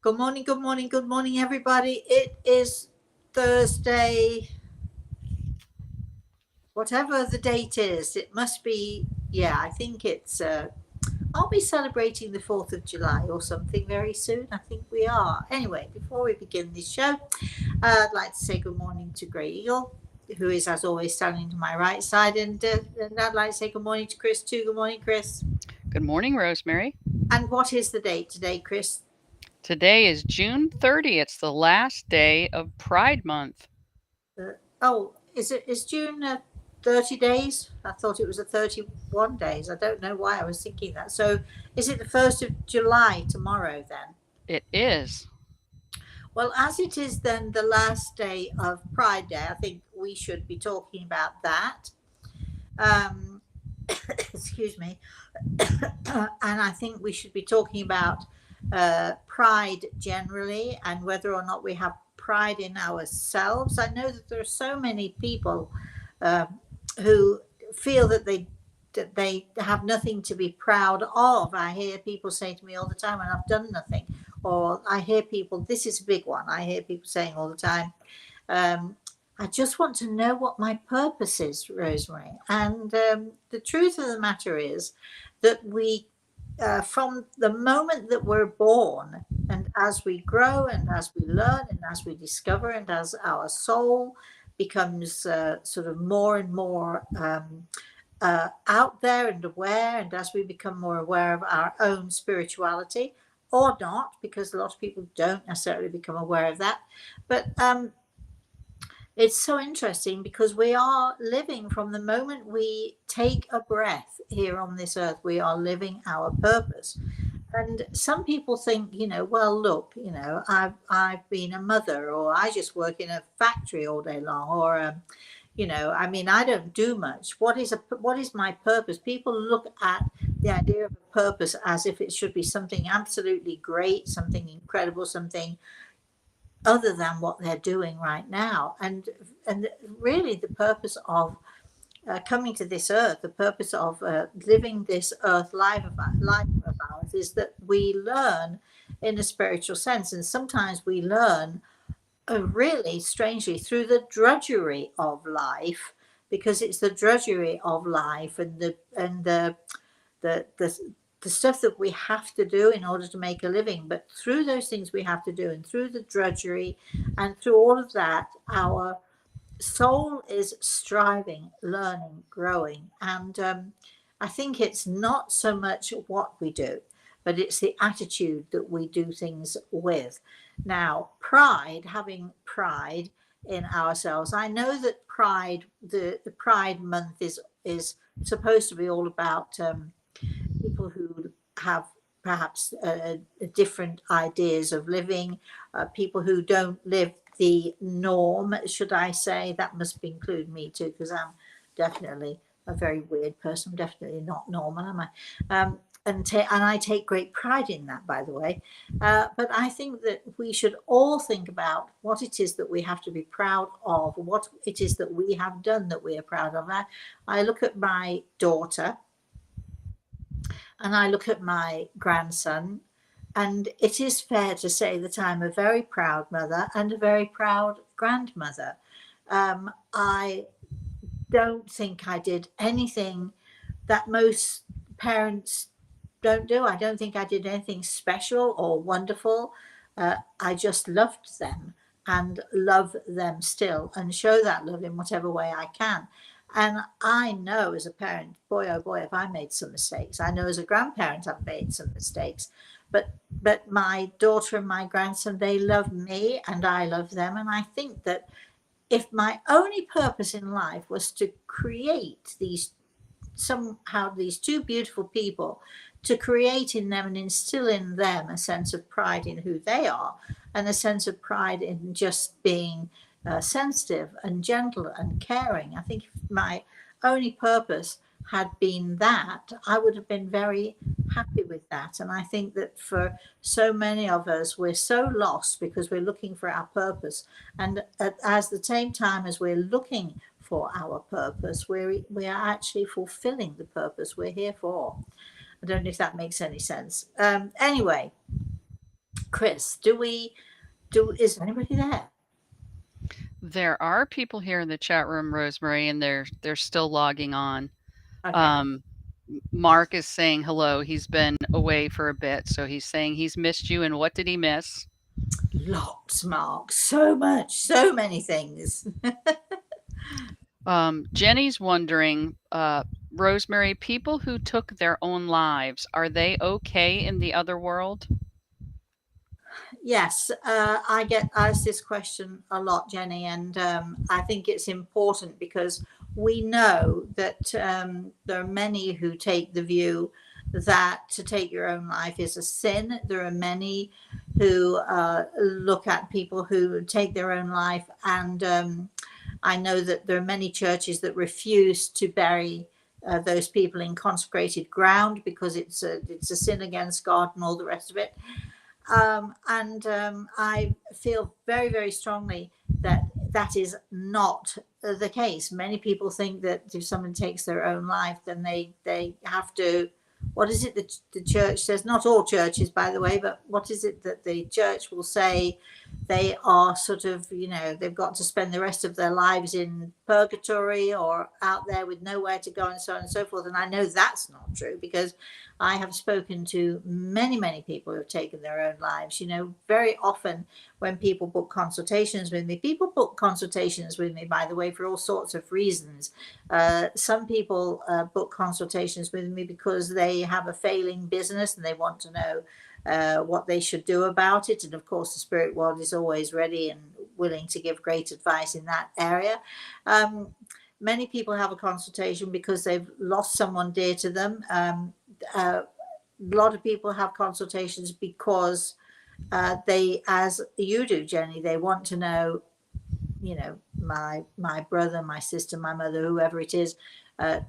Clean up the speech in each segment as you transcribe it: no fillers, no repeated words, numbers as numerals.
Good morning, good morning, good morning, everybody. It is Thursday, whatever the date is. It must be, yeah, I think I'll be celebrating the 4th of July or something very soon. I think we are. Anyway, before we begin this show, I'd like to say good morning to Grey Eagle, who is, as always, standing to my right side. And I'd like to say good morning to Chris, too. Good morning, Chris. Good morning, Rosemary. And what is the date today, Chris? Today is June 30th. It's the last day of Pride Month. Is June 30 days? I thought it was a 31 days. I don't know why I was thinking that. So is it the 1st of July tomorrow then? It is. Well, as it is then the last day of Pride Day, I think we should be talking about that. Um, excuse me. And I think we should be talking about pride generally and whether or not we have pride in ourselves. I know that there are so many people uh, who feel that they have nothing to be proud of. I hear people say to me all the time, "And I've done nothing," or I hear people. This is a big one. I hear people saying all the time, um, "I just want to know what my purpose is, Rosemary." And the truth of the matter is that from the moment that we're born, and as we grow, and as we learn, and as we discover, and as our soul becomes sort of more and more out there and aware, and as we become more aware of our own spirituality, or not, because a lot of people don't necessarily become aware of that, but it's so interesting because we are living from the moment we take a breath here on this earth, we are living our purpose. And some people think, well, look, I've been a mother, or I just work in a factory all day long, or I mean, I don't do much. What is my purpose? People look at the idea of a purpose as if it should be something absolutely great, something incredible, something other than what they're doing right now. And really, the purpose of coming to this earth, the purpose of living this earth life of ours, is that we learn in a spiritual sense, and sometimes we learn really strangely through the drudgery of life, because it's the drudgery of life and the the stuff that we have to do in order to make a living. But through those things we have to do, and through the drudgery, and through all of that, our soul is striving, learning, growing. And I think it's not so much what we do, but it's the attitude that we do things with. Now, having pride in ourselves. I know that pride, the Pride Month is supposed to be all about people who have perhaps different ideas of living, people who don't live the norm, should I say. That must include me too, because I'm definitely a very weird person. I'm definitely not normal, am I? And I take great pride in that, by the way. But I think that we should all think about what it is that we have to be proud of, what it is that we have done that we are proud of. I look at my daughter, and I look at my grandson, and it is fair to say that I'm a very proud mother and a very proud grandmother. I don't think I did anything that most parents don't do. I don't think I did anything special or wonderful. I just loved them and love them still, and show that love in whatever way I can. And I know as a parent, boy, oh boy, have I made some mistakes. I know as a grandparent, I've made some mistakes. But my daughter and my grandson, they love me and I love them. And I think that if my only purpose in life was to create these two beautiful people, to create in them and instill in them a sense of pride in who they are, and a sense of pride in just being sensitive and gentle and caring. I think if my only purpose had been that, I would have been very happy with that. And I think that for so many of us, we're so lost because we're looking for our purpose. And at the same time as we're looking for our purpose, we are actually fulfilling the purpose we're here for. I don't know if that makes any sense. Anyway, Chris, is anybody there? There are people here in the chat room, Rosemary, and they're still logging on. Okay. Um, Mark is saying hello. He's been away for a bit, so he's saying he's missed you. And what did he miss? Lots, Mark. So much. So many things. Jenny's wondering, Rosemary, people who took their own lives, are they okay in the other world? Yes, I get asked this question a lot, Jenny, and I think it's important because we know that there are many who take the view that to take your own life is a sin. There are many who look at people who take their own life, and I know that there are many churches that refuse to bury those people in consecrated ground because it's a sin against God and all the rest of it. And I feel very, very strongly that that is not the case. Many people think that if someone takes their own life, then they have to. What is it that the church says? Not all churches, by the way, but what is it that the church will say? They are sort of, they've got to spend the rest of their lives in purgatory or out there with nowhere to go and so on and so forth. And I know that's not true because I have spoken to many, many people who have taken their own lives. Very often when people book consultations with me, by the way, for all sorts of reasons. Some people book consultations with me because they have a failing business and they want to know what they should do about it. And of course, the spirit world is always ready and willing to give great advice in that area. Many people have a consultation because they've lost someone dear to them. A lot of people have consultations because they, as you do, Jenny, they want to know, my brother, my sister, my mother, whoever it is,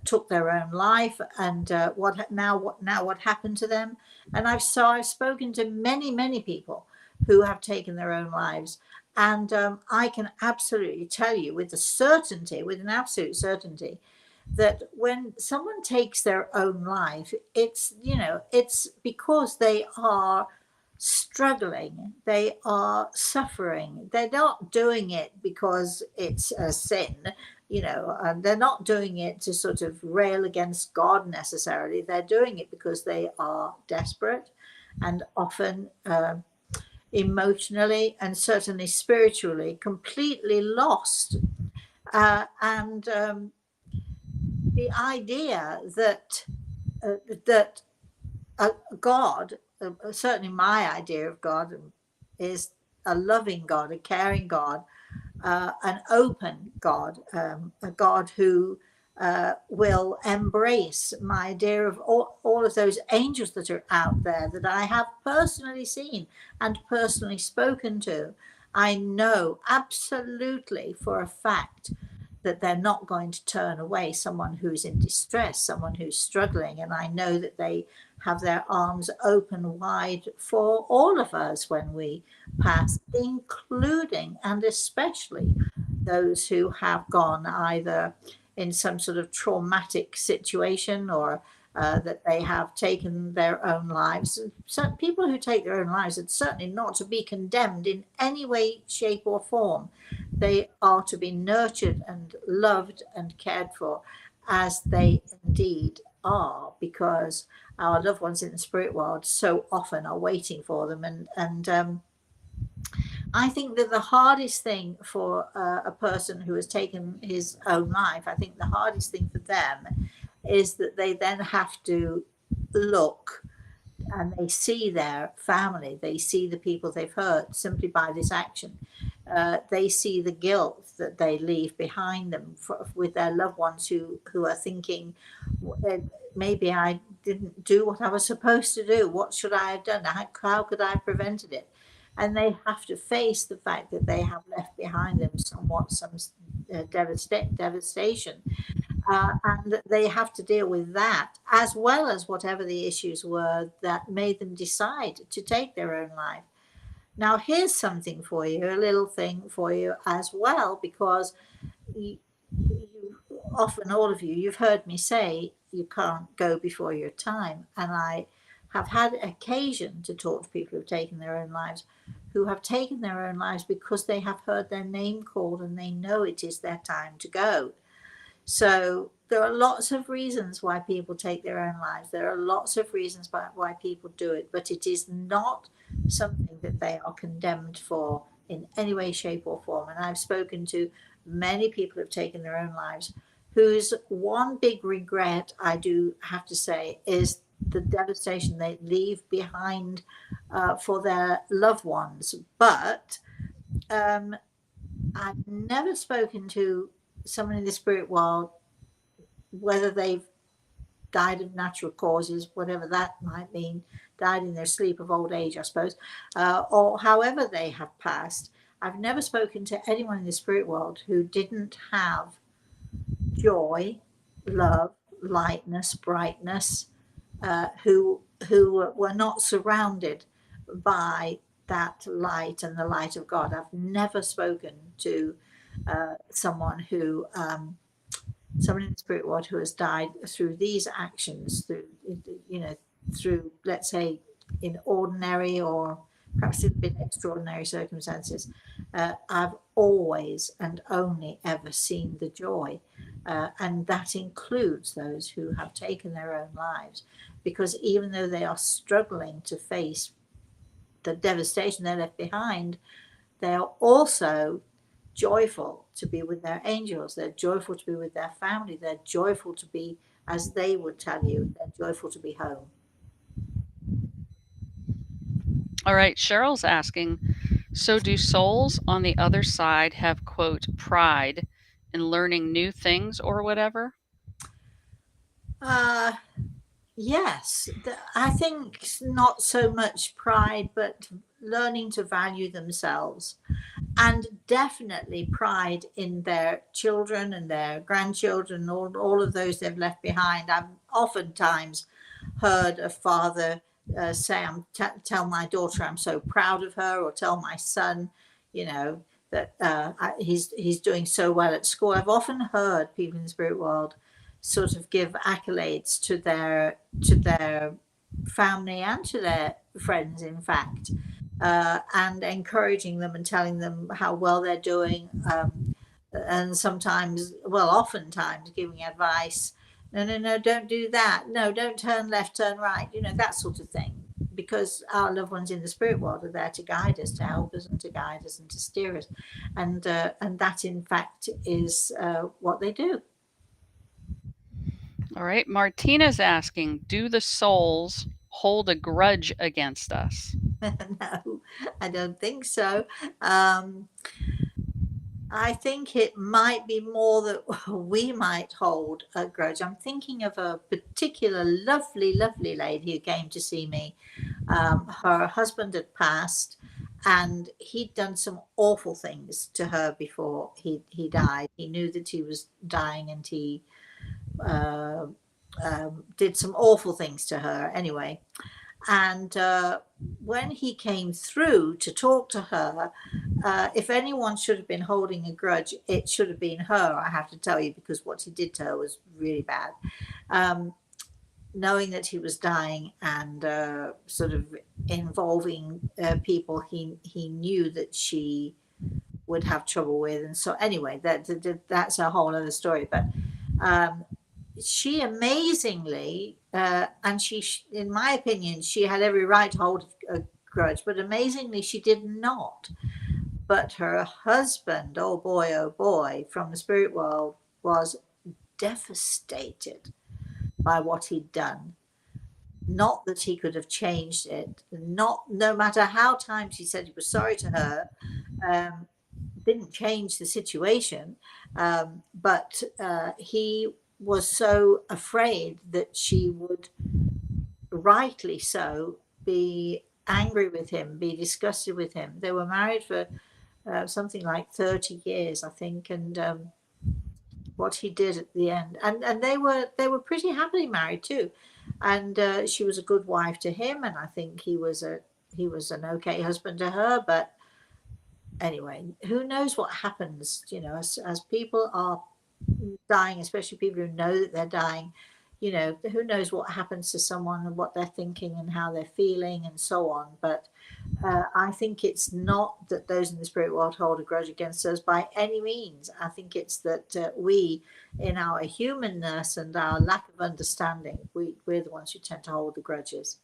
took their own life, and what happened to them. And I've spoken to many, many people who have taken their own lives, and I can absolutely tell you with an absolute certainty, that when someone takes their own life, it's because they are struggling, they are suffering. They're not doing it because it's a sin, and they're not doing it to sort of rail against God necessarily. They're doing it because they are desperate and often emotionally and certainly spiritually completely lost. And the idea that that God, certainly my idea of God, is a loving God, a caring God, an open God, a God who will embrace my idea of all of those angels that are out there that I have personally seen and personally spoken to. I know absolutely for a fact that they're not going to turn away someone who's in distress, someone who's struggling. And I know that they have their arms open wide for all of us when we pass, including and especially those who have gone either in some sort of traumatic situation or that they have taken their own lives. So people who take their own lives are certainly not to be condemned in any way, shape, or form. They are to be nurtured and loved and cared for as they indeed are, because our loved ones in the spirit world so often are waiting for them. And I think that the hardest thing for a person who has taken his own life, I think the hardest thing for them is that they then have to look and they see their family, they see the people they've hurt simply by this action. They see the guilt that they leave behind them with their loved ones who are thinking, maybe I didn't do what I was supposed to do. What should I have done? How could I have prevented it? And they have to face the fact that they have left behind them some devastation. And they have to deal with that, as well as whatever the issues were that made them decide to take their own life. Now, here's something for you, a little thing for you as well, because you, often, all of you, you've heard me say you can't go before your time. And I have had occasion to talk to people who've taken their own lives, who have taken their own lives because they have heard their name called and they know it is their time to go. So there are lots of reasons why people take their own lives. There are lots of reasons why people do it, but it is not something that they are condemned for in any way, shape, or form. And I've spoken to many people who have taken their own lives whose one big regret, I do have to say, is the devastation they leave behind for their loved ones. But um, I've never spoken to someone in the spirit world, whether they've died of natural causes, whatever that might mean, died in their sleep of old age, I suppose, or however they have passed. I've never spoken to anyone in the spirit world who didn't have joy, love, lightness, brightness, who were not surrounded by that light and the light of God. I've never spoken to someone who someone in the spirit world who has died through these actions, through, you know, through, let's say, in ordinary or perhaps a bit extraordinary circumstances. I've always and only ever seen the joy, and that includes those who have taken their own lives, because even though they are struggling to face the devastation they left behind, they are also joyful to be with their angels. They're joyful to be with their family. They're joyful to be, as they would tell you, they're joyful to be home. All right, Cheryl's asking, so do souls on the other side have, quote, pride in learning new things or whatever? Uh, yes, I think not so much pride, but learning to value themselves, and definitely pride in their children and their grandchildren, all of those they've left behind. I've oftentimes heard a father say, tell my daughter I'm so proud of her, or tell my son, you know, that he's doing so well at school. I've often heard people in the spirit world sort of give accolades to their family and to their friends, in fact, and encouraging them and telling them how well they're doing, and sometimes, well, oftentimes giving advice. No, no, no, don't do that. No, don't turn left, turn right. You know, that sort of thing. Because our loved ones in the spirit world are there to guide us, to help us, and to guide us, and to steer us, and that, in fact, is what they do. All right, Martina's asking, do the souls hold a grudge against us? No, I don't think so. Um, I think it might be more that we might hold a grudge. I'm thinking of a particular lovely, lovely lady who came to see me. Her husband had passed, and he'd done some awful things to her before he died. He knew that he was dying, and he uh, did some awful things to her anyway. And when he came through to talk to her, if anyone should have been holding a grudge, it should have been her, I have to tell you, because what he did to her was really bad. Um, Knowing that he was dying, and sort of involving people he knew that she would have trouble with. And so, anyway, that's a whole other story. But um, she amazingly, and in my opinion, she had every right to hold a grudge, but amazingly, she did not. But her husband, oh boy, from the spirit world, was devastated by what he'd done. Not that he could have changed it, not, no matter how times he said he was sorry to her, um, didn't change the situation. But he was so afraid that she would, rightly so, be angry with him, be disgusted with him. They were married for something like 30 years, I think, and what he did at the end, and they were pretty happily married too, and she was a good wife to him, and I think he was an okay husband to her. But anyway, who knows what happens, as people are dying, especially people who know that they're dying. you know, who knows what happens to someone and what they're thinking and how they're feeling and so on. But I think it's not that those in the spirit world hold a grudge against us by any means. I think it's that we, in our humanness and our lack of understanding, we're the ones who tend to hold the grudges.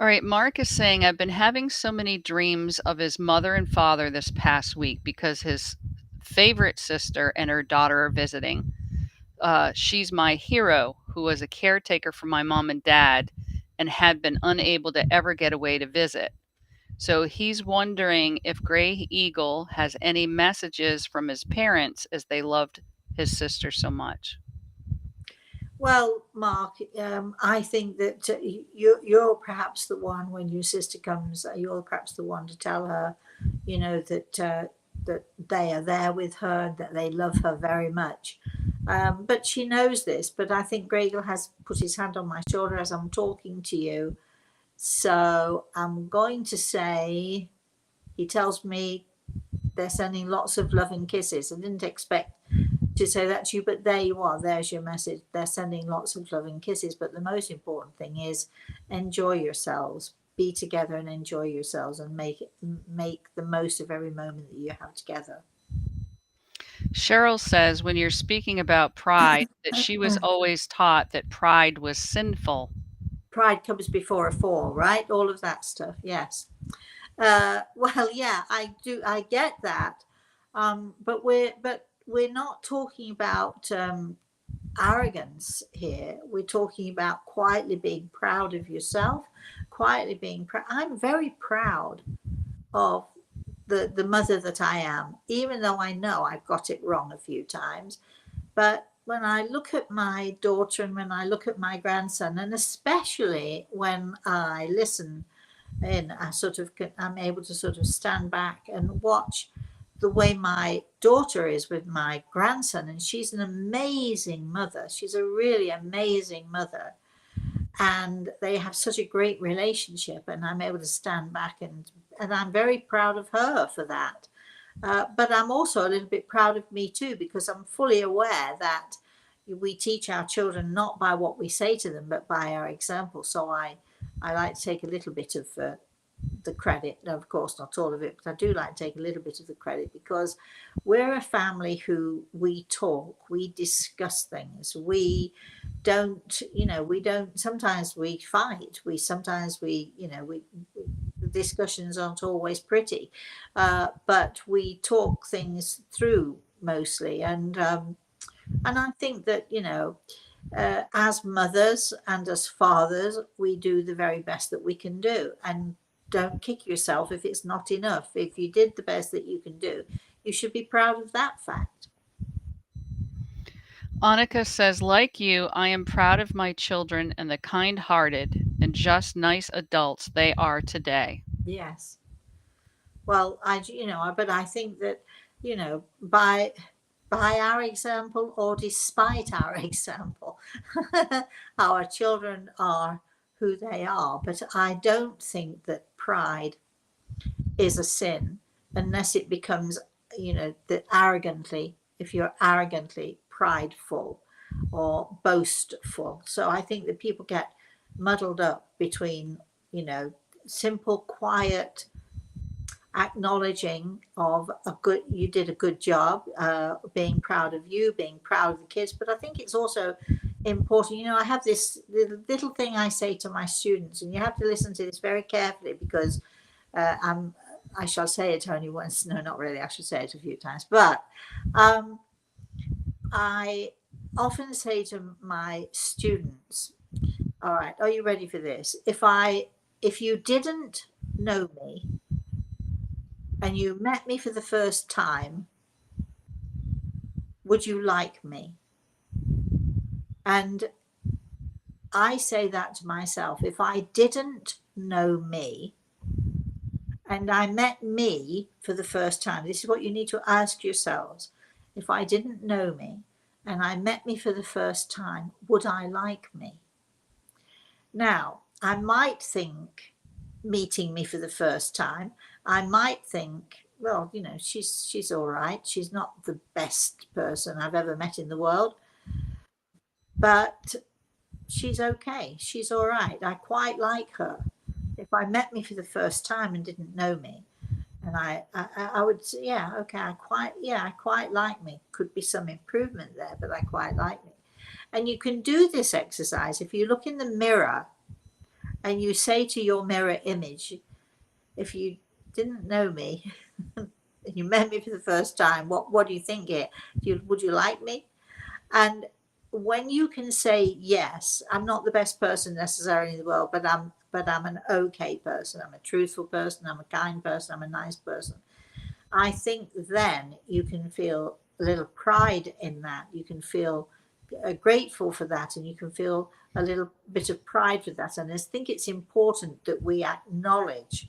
All right, Mark is saying, I've been having so many dreams of his mother and father this past week because his favorite sister and her daughter are visiting. She's my hero, who was a caretaker for my mom and dad and had been unable to ever get away to visit. So he's wondering if Gray Eagle has any messages from his parents as they loved his sister so much. Well, Mark, I think that you're perhaps the one when your sister comes. You're perhaps the one to tell her, you know, that they are there with her, that they love her very much. But she knows this. But I think Gregor has put his hand on my shoulder as I'm talking to you. So I'm going to say he tells me they're sending lots of loving kisses. I didn't expect to say that to you, but there you are. There's your message. They're sending lots of loving kisses. But the most important thing is enjoy yourselves. Be together and enjoy yourselves, and make the most of every moment that you have together. Cheryl says, when you're speaking about pride, that she was always taught that pride was sinful. Pride comes before a fall, right? All of that stuff. Yes. Well, yeah, I do. I get that. But we're not talking about arrogance here. We're talking about quietly being proud of yourself, quietly being proud. I'm very proud of the mother that I am, even though I know I've got it wrong a few times. But when I look at my daughter and when I look at my grandson, and especially when I listen in, I'm able to sort of stand back and watch the way my daughter is with my grandson, and she's an amazing mother. She's a really amazing mother, and they have such a great relationship, and I'm able to stand back and I'm very proud of her for that. But I'm also a little bit proud of me too, because I'm fully aware that we teach our children not by what we say to them, but by our example. So I like to take a little bit of the credit. No, of course, not all of it, but I do like to take a little bit of the credit, because we're a family who we talk, we discuss things. We don't, we don't, sometimes we fight. Sometimes the discussions aren't always pretty, but we talk things through mostly. And I think that, as mothers and as fathers, we do the very best that we can do. And don't kick yourself if it's not enough. If you did the best that you can do, you should be proud of that fact. Annika says, like you, I am proud of my children and the kind hearted and just nice adults they are today. Yes. Well, but I think that, by our example or despite our example, our children are who they are. But I don't think that pride is a sin unless it becomes, that arrogantly, if you're arrogantly prideful or boastful. So I think that people get muddled up between, simple, quiet acknowledging of you did a good job, being proud of you, being proud of the kids. But I think it's also important, I have this little thing I say to my students, and you have to listen to this very carefully, because I shall say it only once. No, not really. I should say it a few times. But um, I often say to my students, all right, are you ready for this? If you didn't know me and you met me for the first time, would you like me? And I say that to myself. If I didn't know me and I met me for the first time, this is what you need to ask yourselves. If I didn't know me and I met me for the first time, would I like me? Now, I might think, meeting me for the first time, I might think, well, she's all right. She's not the best person I've ever met in the world. but she's okay. She's all right. I quite like her. If I met me for the first time and didn't know me, and I would say, yeah, okay, I quite like me. Could be some improvement there, but I quite like me. And you can do this exercise if you look in the mirror and you say to your mirror image, if you didn't know me, you met me for the first time, what do you think here? Would you like me? And when you can say yes, I'm not the best person necessarily in the world, but I'm an okay person. I'm a truthful person. I'm a kind person. I'm a nice person. I think then you can feel a little pride in that. You can feel grateful for that, and you can feel a little bit of pride for that. And I think it's important that we acknowledge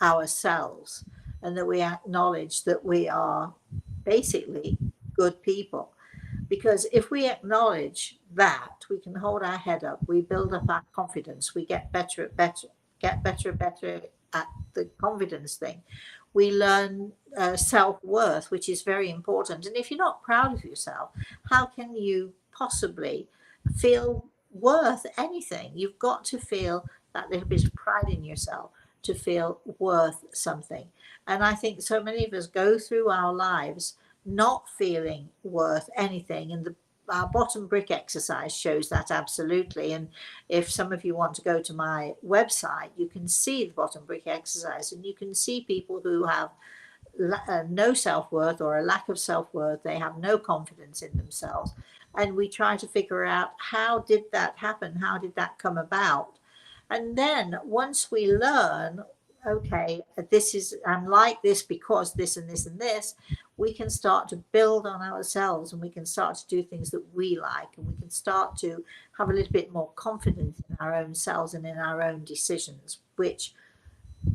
ourselves and that we acknowledge that we are basically good people. Because if we acknowledge that, we can hold our head up, we build up our confidence, we get better and better at the confidence thing. We learn self worth, which is very important. And if you're not proud of yourself, how can you possibly feel worth anything? You've got to feel that little bit of pride in yourself to feel worth something. And I think so many of us go through our lives not feeling worth anything. And our bottom brick exercise shows that absolutely. And if some of you want to go to my website, you can see the bottom brick exercise, and you can see people who have no self worth or a lack of self worth. They have no confidence in themselves. And we try to figure out, how did that happen? How did that come about? And then once we learn, okay, I'm like this because this and this and this, we can start to build on ourselves, and we can start to do things that we like, and we can start to have a little bit more confidence in our own selves and in our own decisions, which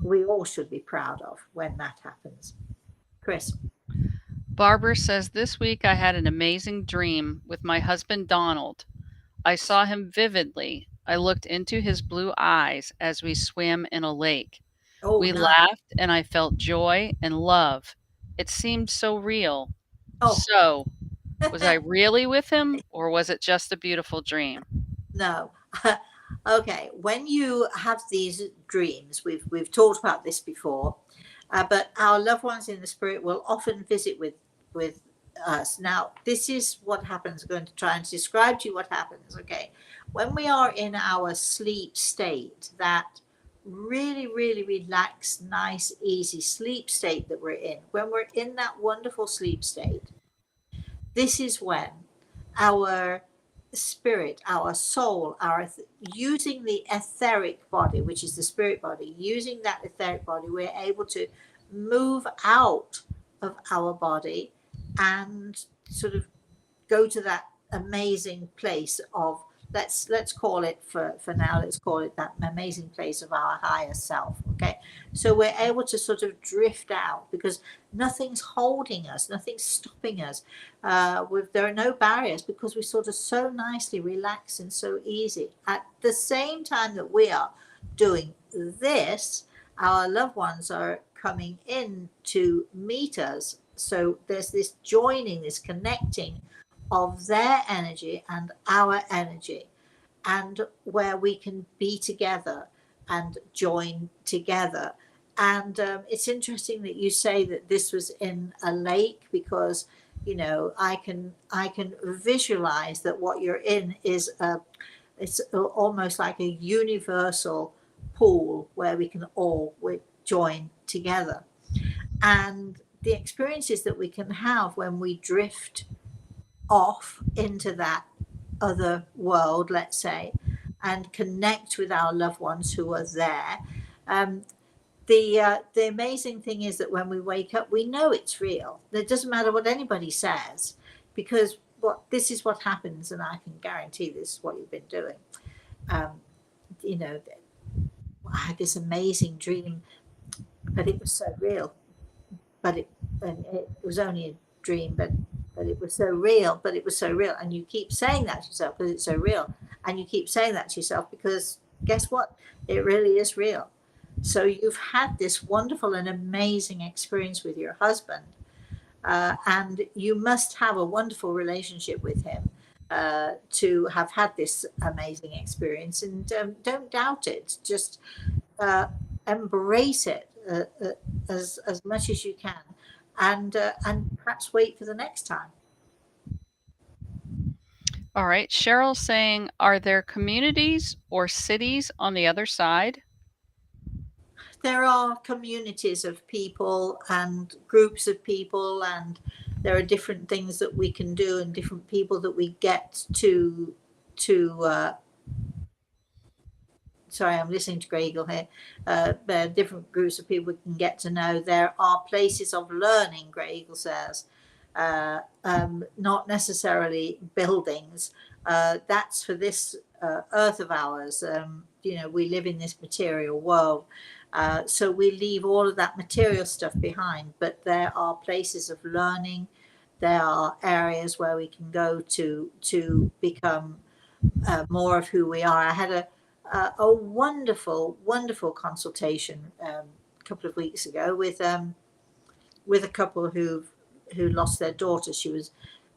we all should be proud of when that happens. Chris. Barbara says, this week I had an amazing dream with my husband Donald. I saw him vividly. I looked into his blue eyes as we swam in a lake. Oh, We no. laughed and I felt joy and love. It seemed so real. Oh, So, was I really with him or was it just a beautiful dream? no. Okay, when you have these dreams, we've talked about this before, but our loved ones in the spirit will often visit with us. Now, this is what happens. I'm going to try and describe to you what happens. Okay, when we are in our sleep state, that really, really relaxed, nice, easy sleep state that we're in, when we're in that wonderful sleep state, this is when our spirit, our soul, using the etheric body, which is the spirit body, using that etheric body, we're able to move out of our body and sort of go to that amazing place of, let's call it, for now, let's call it that amazing place of our higher self. Okay, so we're able to sort of drift out because nothing's holding us, nothing's stopping us. There are no barriers because we're sort of so nicely relaxed and so easy. At the same time that we are doing this, our loved ones are coming in to meet us. So there's this joining, this connecting of their energy and our energy, and where we can be together and join together. And it's interesting that you say that this was in a lake, because I can visualize that what you're in is it's almost like a universal pool where we can all join together. And the experiences that we can have when we drift off into that other world, let's say, and connect with our loved ones who are there. Um, the amazing thing is that when we wake up, we know it's real. It doesn't matter what anybody says, because this is what happens, and I can guarantee this is what you've been doing. Um, you know, I had this amazing dream, but it was so real. But it was only a dream, but it was so real. But it was so real, and you keep saying that to yourself because it's so real, and you keep saying that to yourself because guess what? It really is real. So you've had this wonderful and amazing experience with your husband, and you must have a wonderful relationship with him. to have had this amazing experience, and don't doubt it. Just uh, embrace it as much as you can, and perhaps wait for the next time. All right. Cheryl's saying, are there communities or cities on the other side? There are communities of people and groups of people, and there are different things that we can do and different people that we get to sorry, I'm listening to Gregor here. There are different groups of people we can get to know. There are places of learning, Gregor says, not necessarily buildings. That's for this earth of ours. We live in this material world. So we leave all of that material stuff behind, but there are places of learning. There are areas where we can go to become more of who we are. I had a wonderful, wonderful consultation a couple of weeks ago with a couple who lost their daughter. She was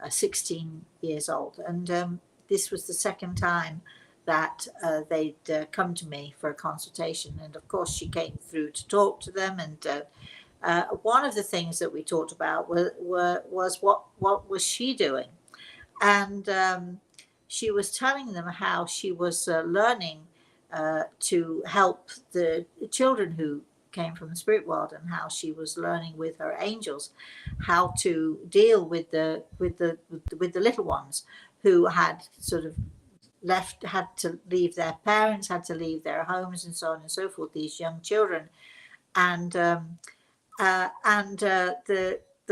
16 years old, and this was the second time that they'd come to me for a consultation. And of course, she came through to talk to them. And one of the things that we talked about was what was she doing, and she was telling them how she was learning to help the children who came from the spirit world, and how she was learning with her angels how to deal with the little ones who had sort of had to leave their parents, had to leave their homes, and so on and so forth. These young children, and the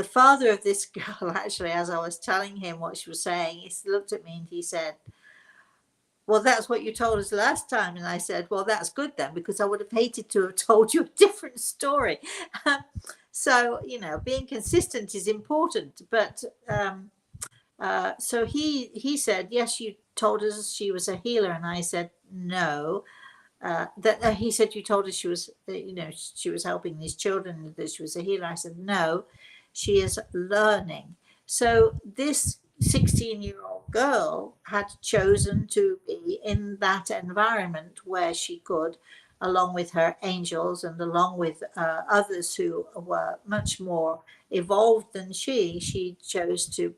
father of this girl, actually, as I was telling him what she was saying, he looked at me and he said, well, that's what you told us last time. And I said, well, that's good then, because I would have hated to have told you a different story. So, being consistent is important. But so he said, yes, you told us she was a healer. And I said, no. He said, you told us she was, she was helping these children, that she was a healer. I said, no, she is learning. So this 16-year-old girl had chosen to be in that environment where she could, along with her angels and along with others who were much more evolved than she chose to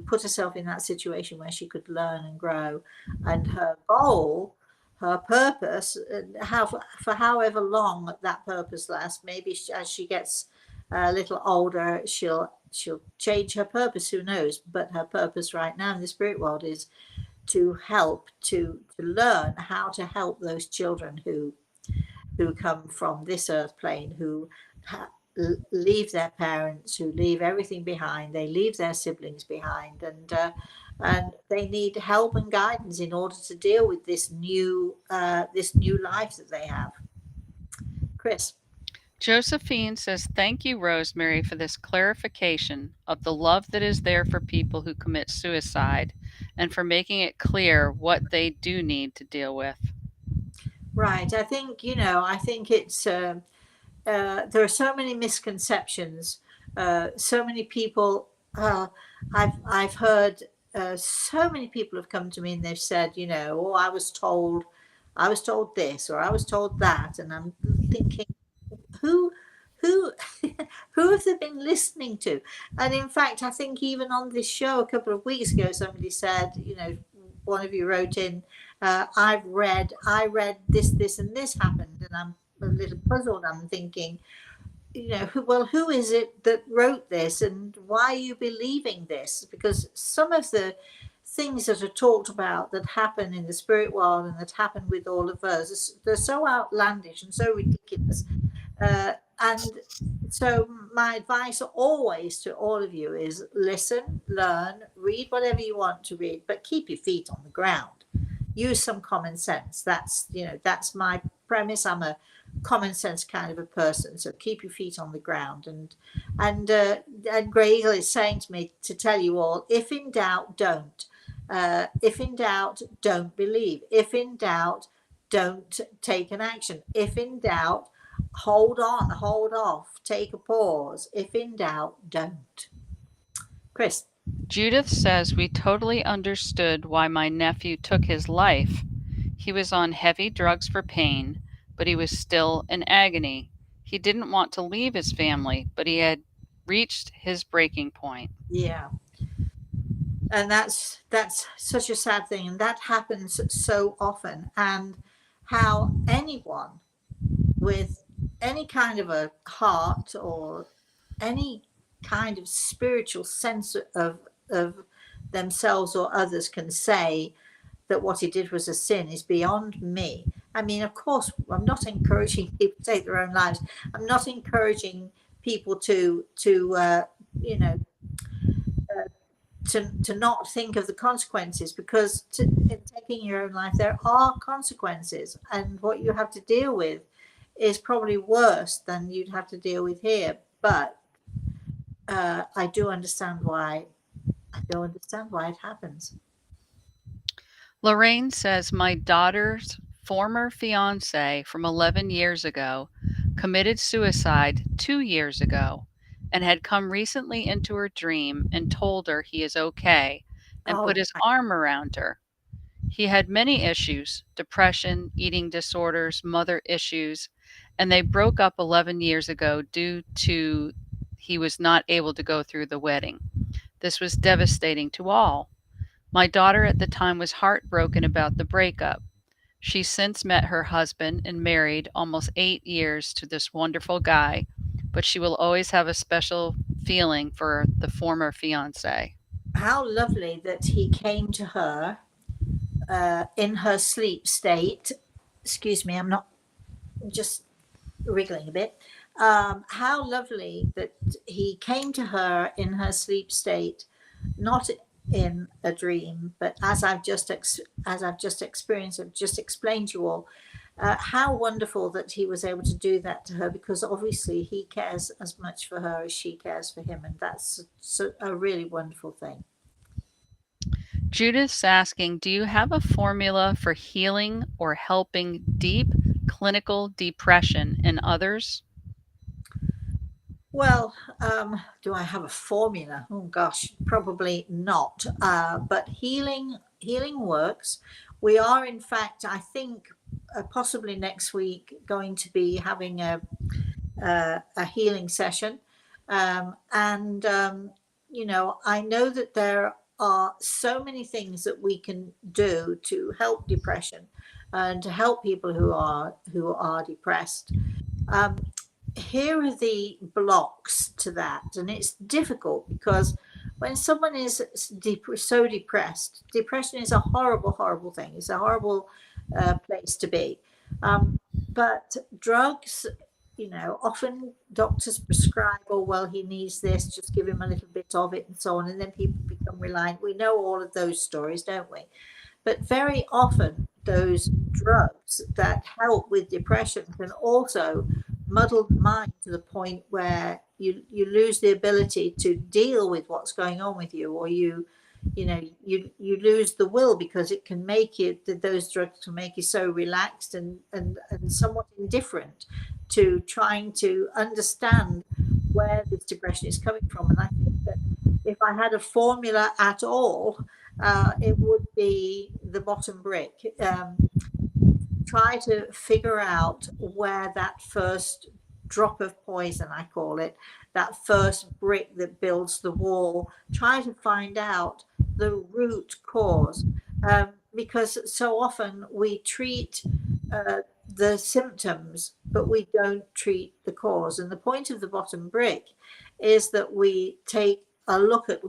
put herself in that situation where she could learn and grow. And her goal, her purpose, how for however long that purpose lasts, maybe as she gets a little older, she'll change her purpose, who knows. But her purpose right now in the spirit world is to help, to learn how to help those children who come from this earth plane, who leave their parents, who leave everything behind. They leave their siblings behind, and they need help and guidance in order to deal with this new life that they have. Chris. Josephine says, thank you, Rosemary, for this clarification of the love that is there for people who commit suicide and for making it clear what they do need to deal with. Right. I think, it's there are so many misconceptions. So many people, I've heard so many people have come to me and they've said, oh, I was told this, or I was told that. And I'm thinking, who who who have they been listening to? And in fact, I think even on this show a couple of weeks ago, somebody said, one of you wrote in, I read this and this happened, and I'm a little puzzled. I'm thinking, who is it that wrote this, and why are you believing this? Because some of the things that are talked about that happen in the spirit world and that happen with all of us, they're so outlandish and so ridiculous. And so my advice always to all of you is listen, learn, read whatever you want to read, but keep your feet on the ground. Use some common sense. That's my premise. I'm a common sense kind of a person. So keep your feet on the ground. And Greg is saying to me to tell you all, if in doubt, don't. If in doubt, don't believe. If in doubt, don't take an action. If in doubt, hold on, hold off, take a pause. If in doubt, don't. Chris. Judith says we totally understood why my nephew took his life. He was on heavy drugs for pain, but he was still in agony. He didn't want to leave his family, but he had reached his breaking point. Yeah. And that's such a sad thing, and that happens so often. And how anyone with any kind of a heart or any kind of spiritual sense of themselves or others can say that what he did was a sin is beyond me. I mean, of course, I'm not encouraging people to take their own lives. I'm not encouraging people to you know uh, to not think of the consequences, because in taking your own life there are consequences, and what you have to deal with is probably worse than you'd have to deal with here. But I do understand why. I do understand why it happens. Lorraine says my daughter's former fiance from 11 years ago committed suicide 2 years ago and had come recently into her dream and told her he is okay and put Oh, his arm around her. He had many issues: depression, eating disorders, mother issues, and they broke up 11 years ago due to he was not able to go through the wedding. This was devastating to all. My daughter at the time was heartbroken about the breakup. She's since met her husband and married almost 8 years to this wonderful guy, but she will always have a special feeling for the former fiance. how lovely that he came to her in her sleep state. Excuse me, I'm not just wriggling a bit. How lovely that he came to her in her sleep state, not in a dream, but as I've just experienced, I've just explained to you all. How wonderful that he was able to do that to her, because obviously he cares as much for her as she cares for him, and that's a really wonderful thing. Judith's asking, do you have a formula for healing or helping deep clinical depression in others? Well, do I have a formula? Oh gosh, probably not. But healing works. We are, in fact, I think, possibly next week going to be having a healing session, and I know that there are so many things that we can do to help depression and to help people who are depressed. Um, Here are the blocks to that, and it's difficult because when someone is so depressed, depression is a horrible, horrible thing. It's a horrible place to be. Um, but drugs, often doctors prescribe, oh, well, he needs this, just give him a little bit of it, and so on. And then people become reliant. We know all of those stories, don't we? But very often, those drugs that help with depression can also muddle the mind to the point where you lose the ability to deal with what's going on with you, or you lose the will, because it can make you, those drugs can make you so relaxed and somewhat indifferent to trying to understand where this depression is coming from. And I think that if I had a formula at all, it would be the bottom brick. Try to figure out where that first drop of poison, I call it, that first brick that builds the wall, try to find out the root cause. Because so often we treat the symptoms, but we don't treat the cause. And the point of the bottom brick is that we take a look at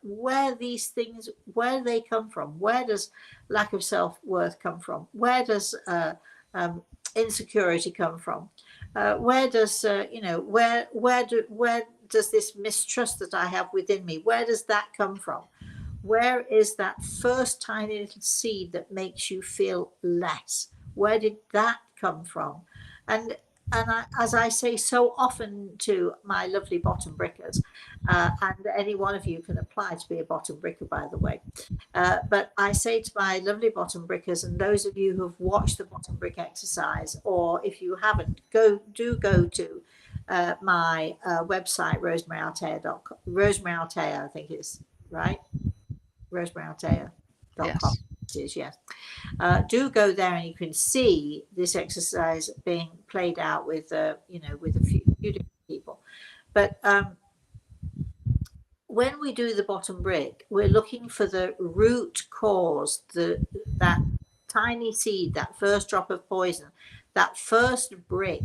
where these things, where they come from. Where does lack of self-worth come from? Where does um, insecurity come from? Where does where does this mistrust that I have within me, where does that come from? Where is that first tiny little seed that makes you feel less? Where did that come from? And as I say so often to my lovely bottom brickers, and any one of you can apply to be a bottom bricker, by the way. But I say to my lovely bottom brickers, and those of you who've watched the bottom brick exercise, or if you haven't, go to my website, Rosemary Altea, I think it's right. RosemaryAltea.com. Yes. It is, yes. Do go there and you can see this exercise being played out with, with a few different people. But when we do the bottom brick, we're looking for the root cause, that tiny seed, that first drop of poison, that first brick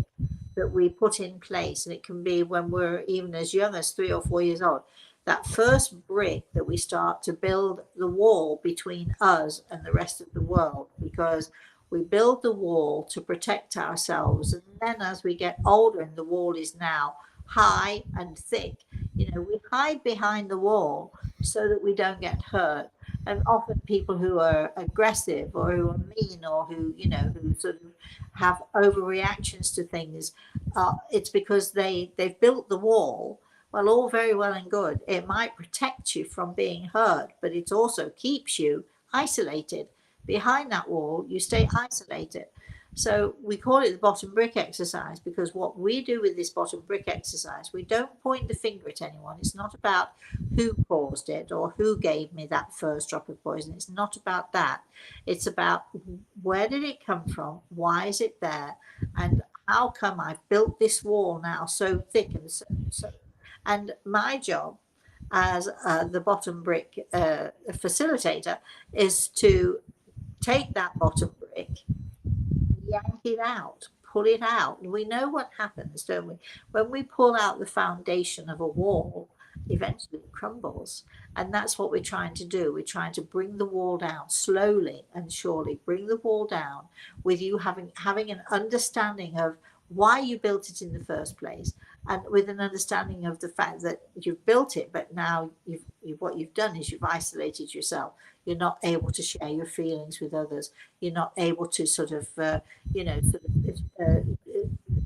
that we put in place. And it can be when we're even as young as 3 or 4 years old. That first brick that we start to build the wall between us and the rest of the world, because we build the wall to protect ourselves. And then as we get older, and the wall is now high and thick, we hide behind the wall so that we don't get hurt. And often people who are aggressive or who are mean or who sort of have overreactions to things, it's because they've built the wall. Well, all very well and good. It might protect you from being hurt, but it also keeps you isolated. Behind that wall, you stay isolated. So we call it the bottom brick exercise, because what we do with this bottom brick exercise, we don't point the finger at anyone. It's not about who caused it or who gave me that first drop of poison. It's not about that. It's about, where did it come from? Why is it there? And how come I've built this wall now so thick and so. And my job as the bottom brick facilitator is to take that bottom brick, yank it out, pull it out. We know what happens, don't we? When we pull out the foundation of a wall, eventually it crumbles. And that's what we're trying to do. We're trying to bring the wall down slowly and surely, bring the wall down with you having an understanding of why you built it in the first place, and with an understanding of the fact that you've built it, but now what you've done is you've isolated yourself. You're not able to share your feelings with others. You're not able to sort of,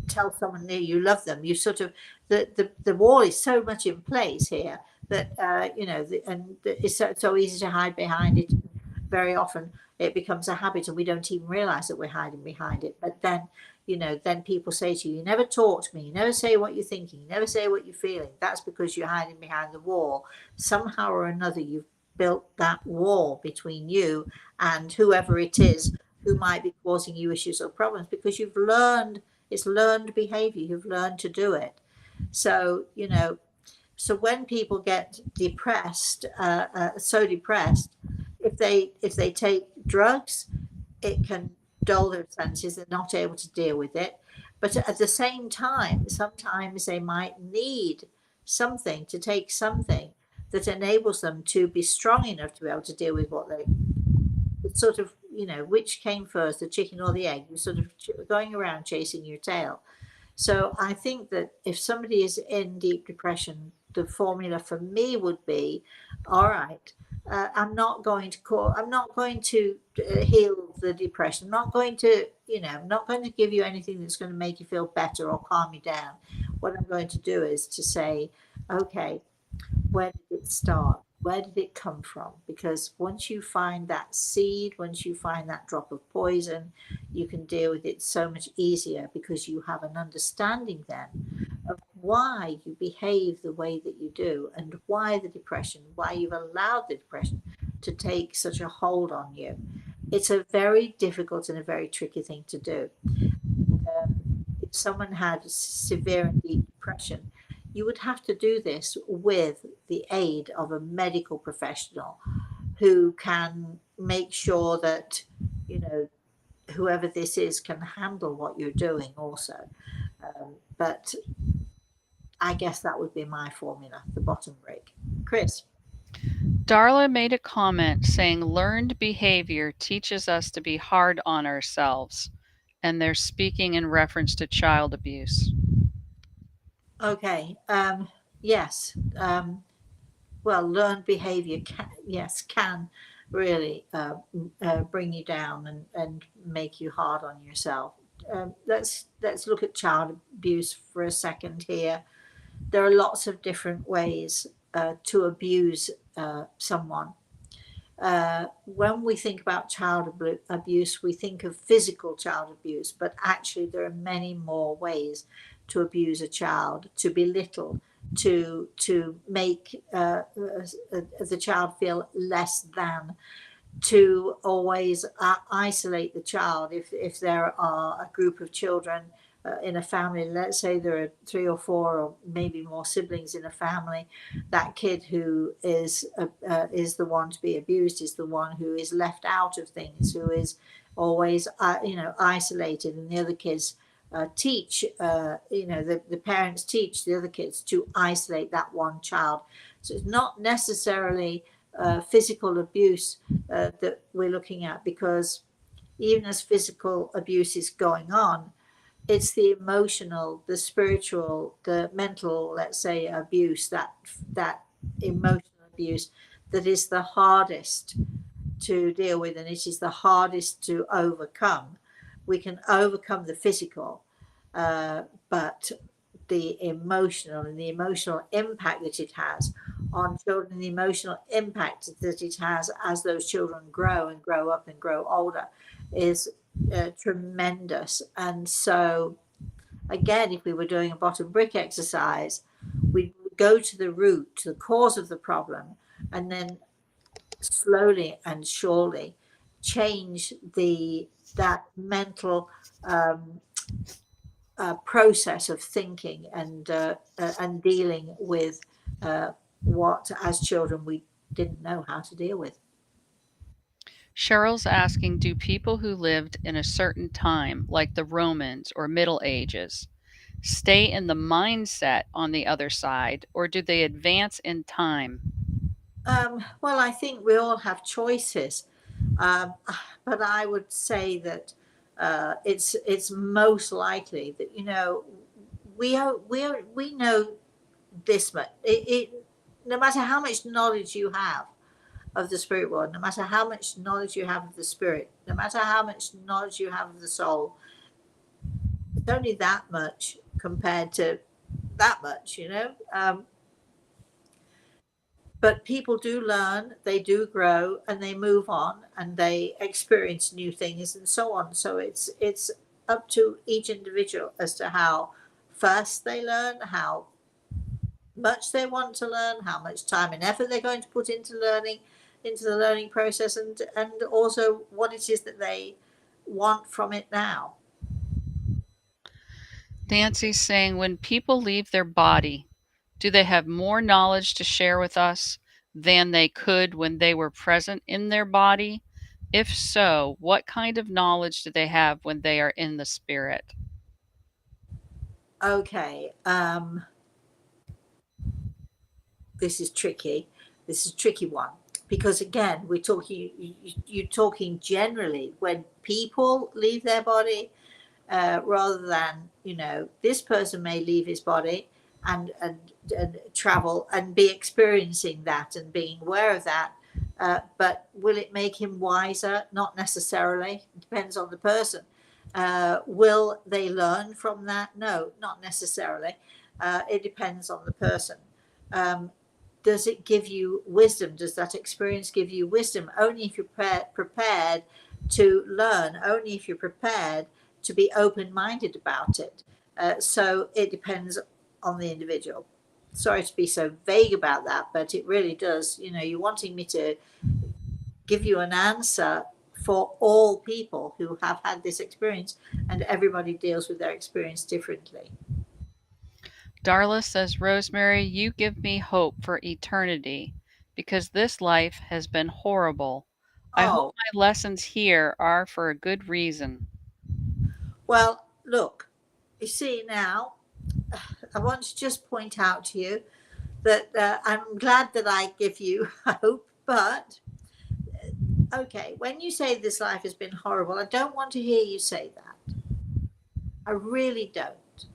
tell someone near you love them. You sort of, the wall is so much in place here that, and it's so easy to hide behind it. Very often it becomes a habit and we don't even realize that we're hiding behind it. But then people say to you, you never talk to me, you never say what you're thinking, you never say what you're feeling. That's because you're hiding behind the wall. Somehow or another, you've built that wall between you and whoever it is who might be causing you issues or problems, because it's learned behavior. You've learned to do it. So, so when people get depressed, so depressed, if they take drugs, it can dull their senses. They're not able to deal with it. But at the same time, sometimes they might need something to take, something that enables them to be strong enough to be able to deal with what they. It's sort of, which came first, the chicken or the egg? You're sort of going around chasing your tail. So I think that if somebody is in deep depression, the formula for me would be, all right, I'm not going to heal the depression. I'm not going to, I'm not going to give you anything that's going to make you feel better or calm you down. What I'm going to do is to say, okay, where did it start? Where did it come from? Because once you find that seed, once you find that drop of poison, you can deal with it so much easier, because you have an understanding then of why you behave the way that you do, and why why you've allowed the depression to take such a hold on you. It's a very difficult and a very tricky thing to do. If someone had severe and deep depression, you would have to do this with the aid of a medical professional who can make sure that, whoever this is can handle what you're doing also. But I guess that would be my formula, the bottom break. Chris. Darla made a comment saying learned behavior teaches us to be hard on ourselves, and they're speaking in reference to child abuse. Okay. Yes. Well, learned behavior can really bring you down and make you hard on yourself. Let's look at child abuse for a second here. There are lots of different ways to abuse someone. When we think about child abuse, we think of physical child abuse, but actually there are many more ways to abuse a child, to belittle, to make the child feel less than, to always isolate the child. If there are a group of children in a family, let's say there are three or four or maybe more siblings in a family, that kid who is the one to be abused is the one who is left out of things, who is always isolated, and the other kids teach the parents teach the other kids to isolate that one child. So it's not necessarily physical abuse that we're looking at, because even as physical abuse is going on, it's the emotional, the spiritual, the mental, let's say, abuse, that emotional abuse, that is the hardest to deal with, and it is the hardest to overcome. We can overcome the physical, but the emotional, and the emotional impact that it has on children, the emotional impact that it has as those children grow and grow up and grow older, is tremendous. And so, again, if we were doing a bottom brick exercise, we'd go to the root, to the cause of the problem, and then slowly and surely change that mental um, process of thinking and dealing with what, as children, we didn't know how to deal with. Cheryl's asking, do people who lived in a certain time, like the Romans or Middle Ages, stay in the mindset on the other side, or do they advance in time? Well, I think we all have choices, um, but I would say that it's most likely that we know this much. No matter how much knowledge you have of the spirit world, no matter how much knowledge you have of the spirit, no matter how much knowledge you have of the soul, it's only that much compared to that much. But people do learn, they do grow, and they move on, and they experience new things and so on. So it's up to each individual as to how fast they learn, how much they want to learn, how much time and effort they're going to put into learning, into the learning process, and also what it is that they want from it now. Nancy's saying, when people leave their body, do they have more knowledge to share with us than they could when they were present in their body? If so, what kind of knowledge do they have when they are in the spirit? Okay, this is tricky. This is a tricky one, because again, we're talking. You're talking generally when people leave their body, rather than this person may leave his body and travel and be experiencing that and being aware of that. But will it make him wiser? Not necessarily. It depends on the person. Will they learn from that? No, not necessarily. It depends on the person. Um, does it give you wisdom? Does that experience give you wisdom? Only if you're prepared to learn, only if you're prepared to be open minded about it. So it depends on the individual. Sorry to be so vague about that, but it really does. You're wanting me to give you an answer for all people who have had this experience, and everybody deals with their experience differently. Darla says, Rosemary, you give me hope for eternity because this life has been horrible. I hope Oh, my lessons here are for a good reason. well, look, you see now, I want to just point out to you that I'm glad that I give you hope, but okay, when you say this life has been horrible, I don't want to hear you say that. I really don't,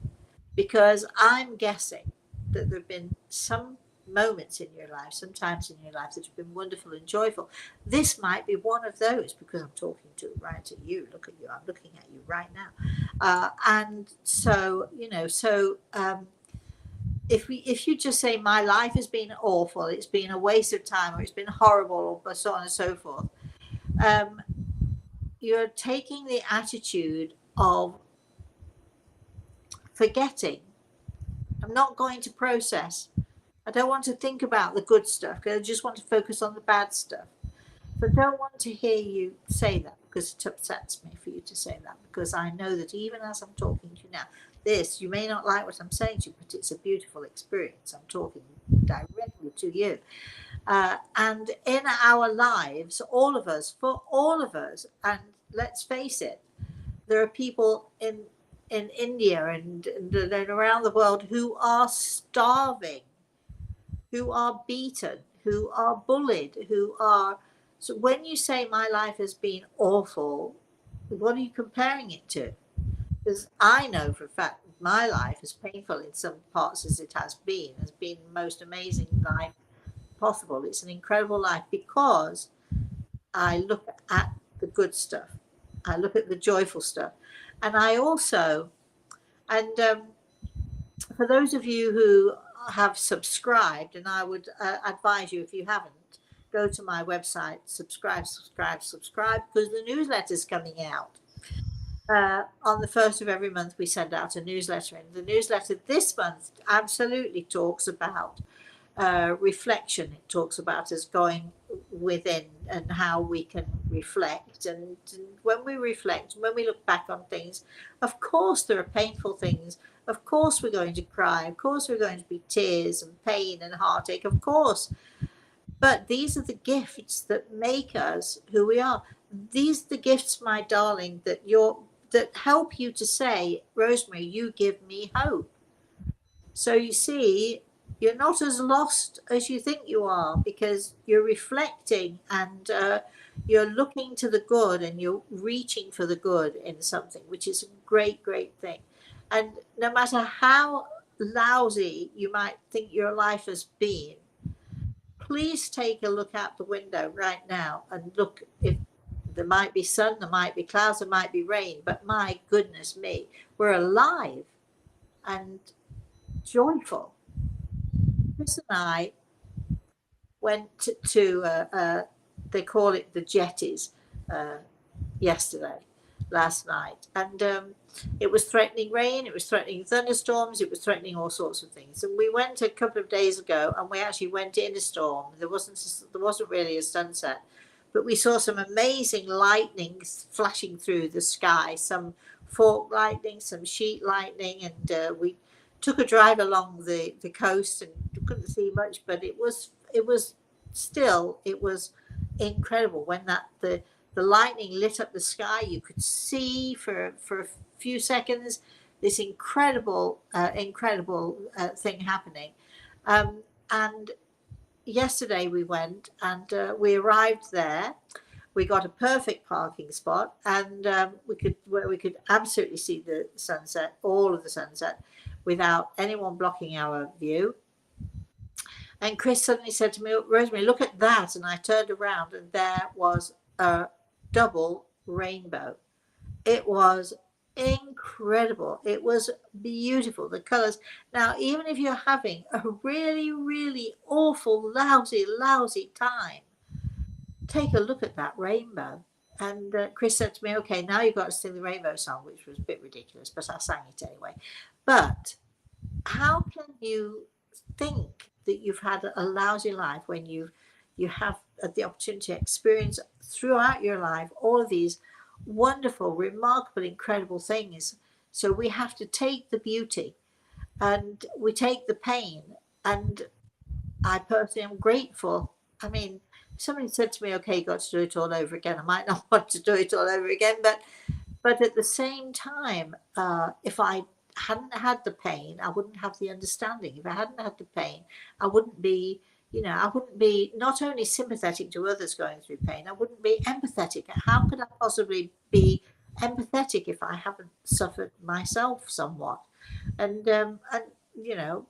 because I'm guessing that there have been some moments in your life, some times in your life that have been wonderful and joyful. This might be one of those, because I'm talking to right at you. Look at you, I'm looking at you right now. And so, if you just say my life has been awful, it's been a waste of time, or it's been horrible, or so on and so forth, um, you're taking the attitude of forgetting. I'm not going to process. I don't want to think about the good stuff because I just want to focus on the bad stuff. So I don't want to hear you say that because it upsets me for you to say that, because I know that even as I'm talking to you now, this, you may not like what I'm saying to you, but it's a beautiful experience. I'm talking directly to you. And in our lives, all of us, for all of us, and let's face it, there are people in India and around the world who are starving, who are beaten, who are bullied, who are. So when you say my life has been awful, what are you comparing it to? Because I know for a fact my life, as painful in some parts as it has been the most amazing life possible. It's an incredible life because I look at the good stuff. I look at the joyful stuff. And I also, and for those of you who have subscribed, and I would advise you, if you haven't, go to my website, subscribe, because the newsletter's coming out. On the first of every month, we send out a newsletter, and the newsletter this month absolutely talks about reflection. It talks about us going within and how we can reflect. And when we reflect, when we look back on things, of course, there are painful things. Of course, we're going to cry. Of course, we're going to be tears and pain and heartache. Of course. But these are the gifts that make us who we are. These are the gifts, my darling, that help you to say, Rosemary, you give me hope. So you see, you're not as lost as you think you are, because you're reflecting and you're looking to the good and you're reaching for the good in something, which is a great, great thing. And no matter how lousy you might think your life has been, please take a look out the window right now and look. If there might be sun, there might be clouds, there might be rain, but my goodness me, we're alive and joyful. Chris and I went they call it the jetties, uh, yesterday, last night, and it was threatening rain, it was threatening thunderstorms, it was threatening all sorts of things. And we went a couple of days ago, and we actually went in a storm. There wasn't really a sunset, but we saw some amazing lightning flashing through the sky, some fork lightning, some sheet lightning, and we took a drive along the coast and couldn't see much, but it was incredible when the lightning lit up the sky. You could see for a few seconds this incredible thing happening. And yesterday we went and we arrived there. We got a perfect parking spot, and we could absolutely see the sunset, all of the sunset, without anyone blocking our view. And Chris suddenly said to me, Rosemary, look at that. And I turned around and there was a double rainbow. It was incredible. It was beautiful. The colors. Now, even if you're having a really, really awful, lousy time, take a look at that rainbow. And Chris said to me, okay, now you've got to sing the rainbow song, which was a bit ridiculous, but I sang it anyway. But how can you think that you've had a lousy life when you have the opportunity to experience throughout your life all of these wonderful, remarkable, incredible things? So we have to take the beauty and we take the pain. And I personally am grateful. I mean, somebody said to me, okay, you got to do it all over again. I might not want to do it all over again, but at the same time, if I hadn't had the pain, I wouldn't have the understanding. If I hadn't had the pain, I wouldn't be, I wouldn't be not only sympathetic to others going through pain, I wouldn't be empathetic. How could I possibly be empathetic if I haven't suffered myself somewhat? And you know,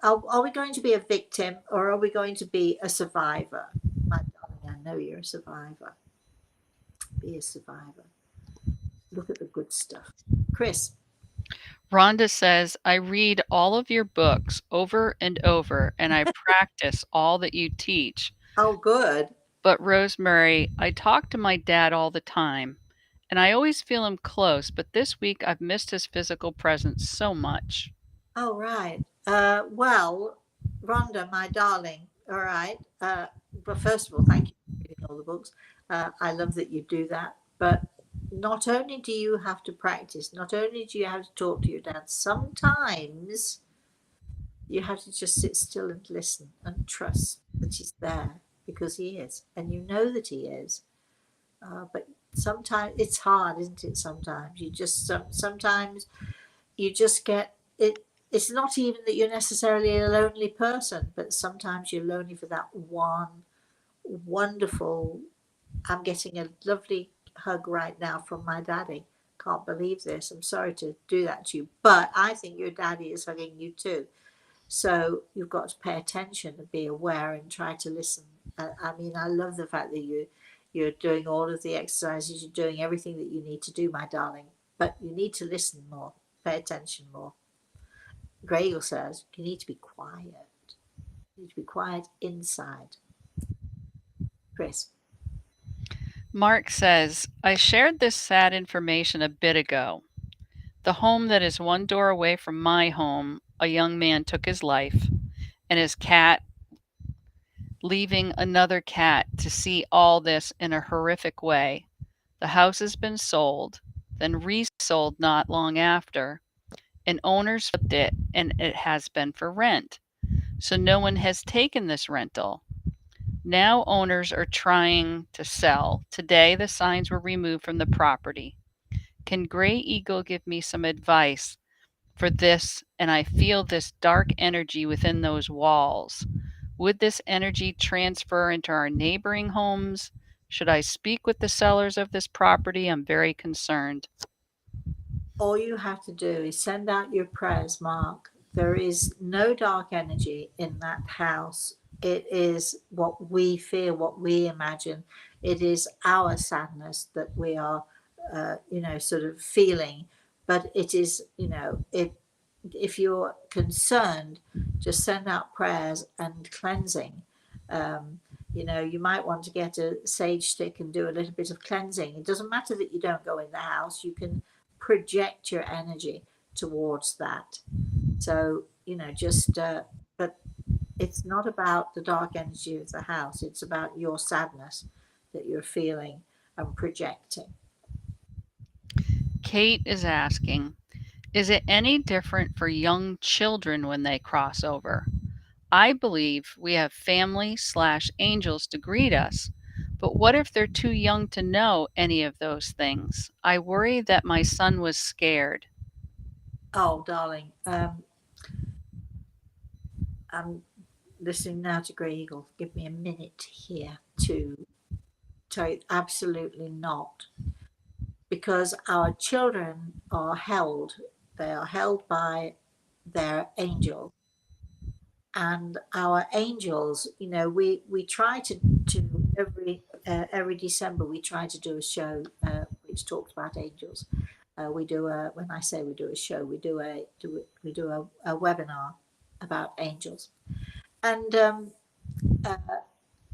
are we going to be a victim or are we going to be a survivor? My darling, I know you're a survivor. Be a survivor. Look at the good stuff. Chris. Rhonda says, I read all of your books over and over, and I practice all that you teach. Oh, good. But Rosemary, I talk to my dad all the time, and I always feel him close, but this week I've missed his physical presence so much. Oh, right. Well, Rhonda, my darling, all right. But first of all, thank you for reading all the books. I love that you do that. But not only do you have to practice, not only do you have to talk to your dad, sometimes you have to just sit still and listen and trust that he's there because he is. And you know that he is. But sometimes it's hard, isn't it? Sometimes you just, sometimes you just get it. It's not even that you're necessarily a lonely person, but sometimes you're lonely for that one wonderful. I'm getting a lovely hug right now from my daddy. Can't believe this. I'm sorry to do that to you, but I think your daddy is hugging you too. So you've got to pay attention and be aware and try to listen. I mean, I love the fact that you're doing all of the exercises, you're doing everything that you need to do, my darling. But you need to listen more, pay attention more. Gregor says you need to be quiet. You need to be quiet inside. Chris. Mark says, I shared this sad information a bit ago. The home that is one door away from my home, a young man took his life, and his cat, leaving another cat to see all this in a horrific way. The house has been sold, then resold not long after, and owners flipped it, and it has been for rent. So no one has taken this rental. Now owners are trying to sell. Today the signs were removed from the property. Can Gray Eagle give me some advice for this? And I feel this dark energy within those walls. Would this energy transfer into our neighboring homes? Should I speak with the sellers of this property? I'm very concerned. All you have to do is send out your prayers, Mark. There is no dark energy in that house. It is what we feel, what we imagine. It is our sadness that we are, sort of feeling. But it is, it. If you're concerned, just send out prayers and cleansing. Um, you might want to get a sage stick and do a little bit of cleansing. It doesn't matter that you don't go in the house. You can project your energy towards that. So, but it's not about the dark energy of the house, it's about your sadness that you're feeling and projecting. Kate is asking, is it any different for young children when they cross over? I believe we have family slash angels to greet us, but what if they're too young to know any of those things? I worry that my son was scared. Oh, darling, I'm listening now to Grey Eagle. Give me a minute here to tell you absolutely not. Because our children are held, they are held by their angel. And our angels, we try to every December we try to do a show which talks about angels. We do a when I say we do a show, we do a webinar about angels, and uh,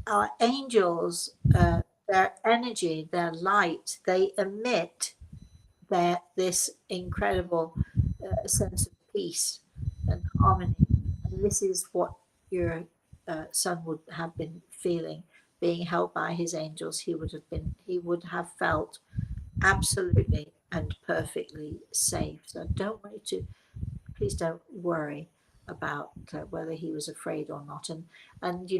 our angels, their energy, their light, they emit this incredible sense of peace and harmony. And this is what your son would have been feeling, being held by his angels. He would have felt absolutely and perfectly safe. So I don't want you to, please don't worry about whether he was afraid or not. And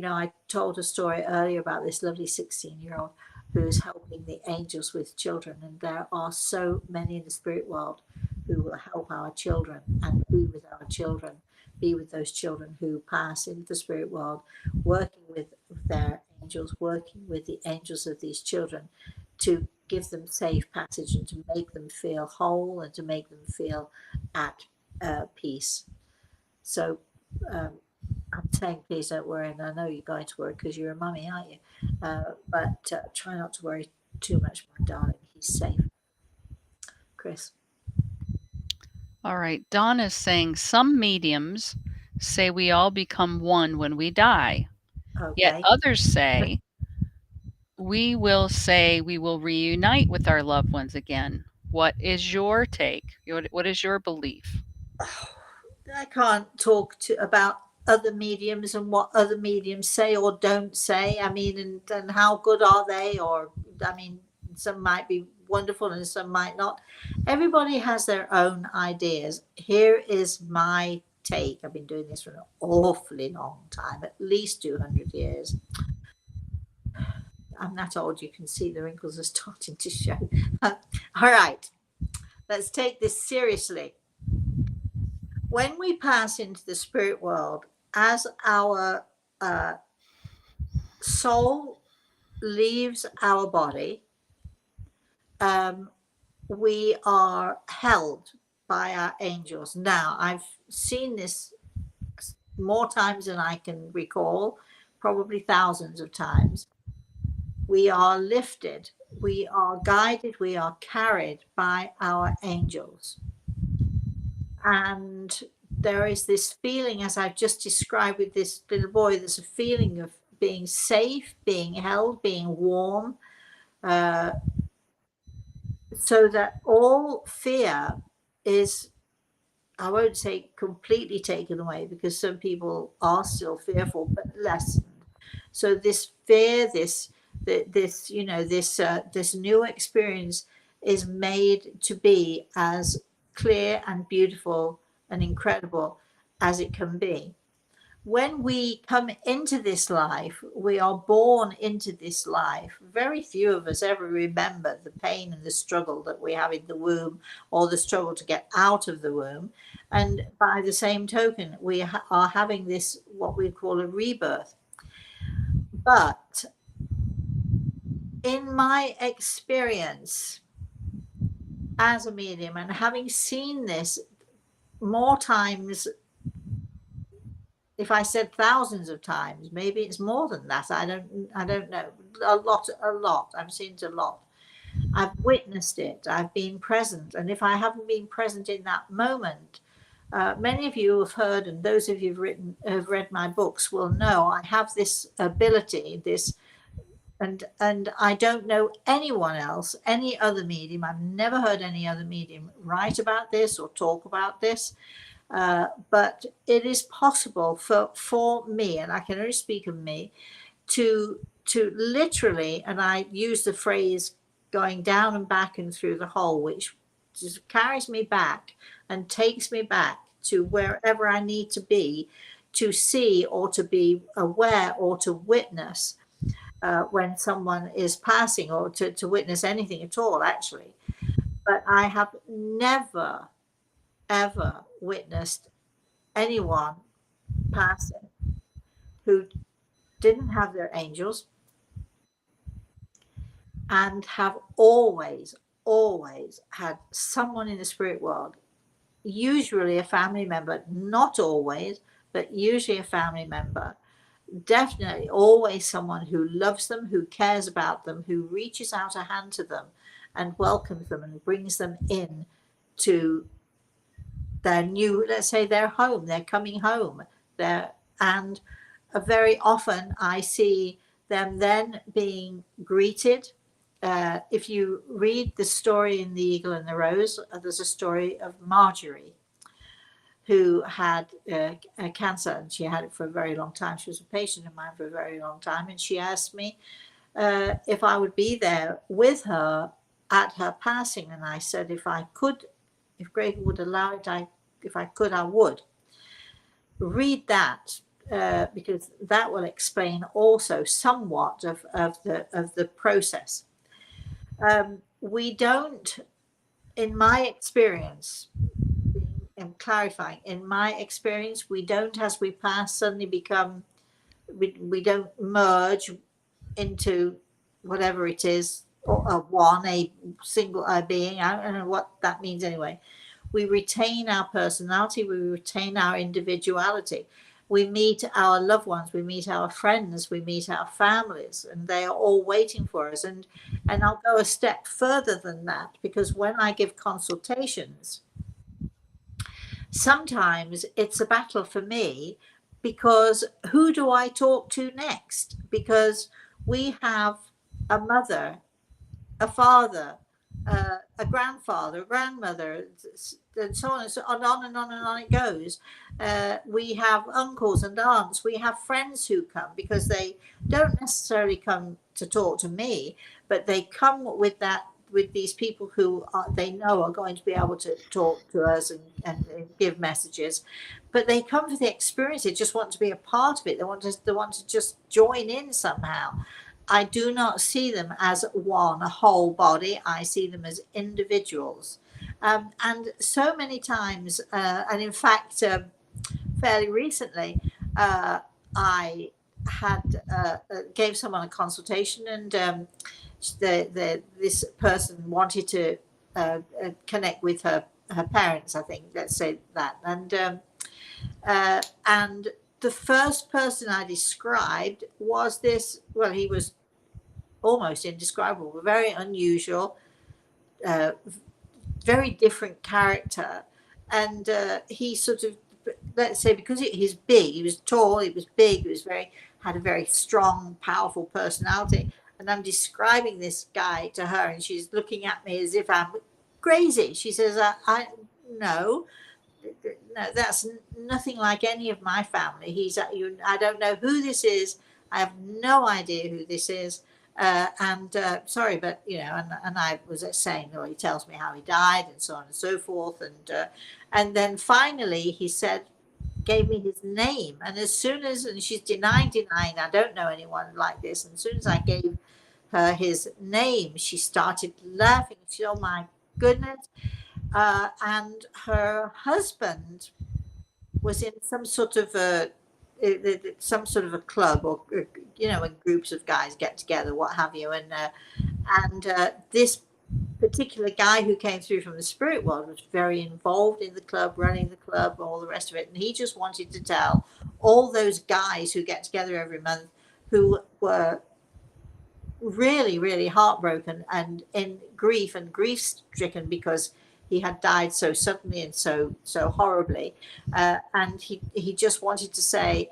I told a story earlier about this lovely 16-year-old who is helping the angels with children, and there are so many in the spirit world who will help our children and be with our children, be with those children who pass into the spirit world, working with their angels, working with the angels of these children to give them safe passage and to make them feel whole and to make them feel at peace. So um, I'm saying please don't worry, and I know you're going to worry because you're a mummy, aren't you? But try not to worry too much, my darling. He's safe. Chris. All right, Dawn is saying some mediums say we all become one when we die, yet Okay. others say we will say we will reunite with our loved ones again. What is your take? What is your belief? I can't talk to about other mediums and what other mediums say or don't say. I mean, and how good are they? Or I mean, some might be wonderful and some might not. Everybody has their own ideas. Here is my take. I've been doing this for an awfully long time, at least 200 years. I'm that old, you can see the wrinkles are starting to show. All right, let's take this seriously. When we pass into the spirit world, as our uh, soul leaves our body, um, we are held by our angels. Now, I've seen this more times than I can recall, probably thousands of times. We are lifted, we are guided, we are carried by our angels. And there is this feeling, as I've just described with this little boy, there's a feeling of being safe, being held, being warm, uh, so that all fear is, I won't say completely taken away because some people are still fearful, but lessened. So this fear, this this new experience is made to be as clear and beautiful and incredible as it can be. When we come into this life, we are born into this life. Very few of us ever remember the pain and the struggle that we have in the womb or the struggle to get out of the womb. And by the same token, we are having this, what we call a rebirth. But in my experience as a medium and having seen this more times, if I said thousands of times, maybe it's more than that. I don't know. A lot. I've seen it a lot. I've witnessed it. I've been present. And if I haven't been present in that moment, many of you have heard, and those of you have read my books will know I have this ability, and I don't know anyone else, any other medium. I've never heard any other medium write about this or talk about this. But it is possible for me, and I can only speak of me, to literally, and I use the phrase going down and back and through the hole, which just carries me back and takes me back to wherever I need to be to see or to be aware or to witness when someone is passing or to witness anything at all, actually. But I have never, ever witnessed anyone passing who didn't have their angels and have always had someone in the spirit world, usually a family member, not always, but usually a family member, definitely always someone who loves them, who cares about them, who reaches out a hand to them and welcomes them and brings them in to their new, let's say, their home, they're coming home there. And very often I see them then being greeted. If you read the story in The Eagle and the Rose, there's a story of Marjorie who had a cancer, and she had it for a very long time. She was a patient of mine for a very long time, and she asked me if I would be there with her at her passing, and I said if I could, if Greg would allow it, if I could, I would. Read that because that will explain also somewhat of the process. We don't, in my experience, and clarifying, in my experience, we don't, as we pass, suddenly become, we don't merge into whatever it is, or a single being. I don't know what that means anyway. We retain our personality, we retain our individuality. We meet our loved ones, we meet our friends, we meet our families, and they are all waiting for us. And I'll go a step further than that, because when I give consultations, sometimes it's a battle for me, because who do I talk to next? Because we have a mother, a father, a grandfather, a grandmother, and so on and so on and on and on it goes. We have uncles and aunts. We have friends who come because they don't necessarily come to talk to me, but they come with these people who they know are going to be able to talk to us and give messages. But they come for the experience. They just want to be a part of it. They want to just join in somehow. I do not see them as one whole body. I see them as individuals. And so many times, and in fact, fairly recently, I had gave someone a consultation, and this person wanted to connect with her parents. I think, let's say that, and the first person I described was this. Well, he was almost indescribable, very unusual, uh, very different character. And he sort of, let's say, because he's big, he was tall, he was big, he was had a very strong, powerful personality. And I'm describing this guy to her, and she's looking at me as if I'm crazy. She says, I no, no, that's nothing like any of my family. I don't know who this is. I have no idea who this is. And sorry, but and I was saying, he tells me how he died and so on and so forth. And then finally he said, gave me his name. And and she's denying, I don't know anyone like this. And as soon as I gave her his name, she started laughing. She said, oh my goodness. And her husband was in some sort of a club, or when groups of guys get together, what have you. And this particular guy who came through from the spirit world was very involved in the club, running the club, all the rest of it. And he just wanted to tell all those guys who get together every month, who were really, really heartbroken and in grief and grief stricken because he had died so suddenly and so horribly. And he just wanted to say,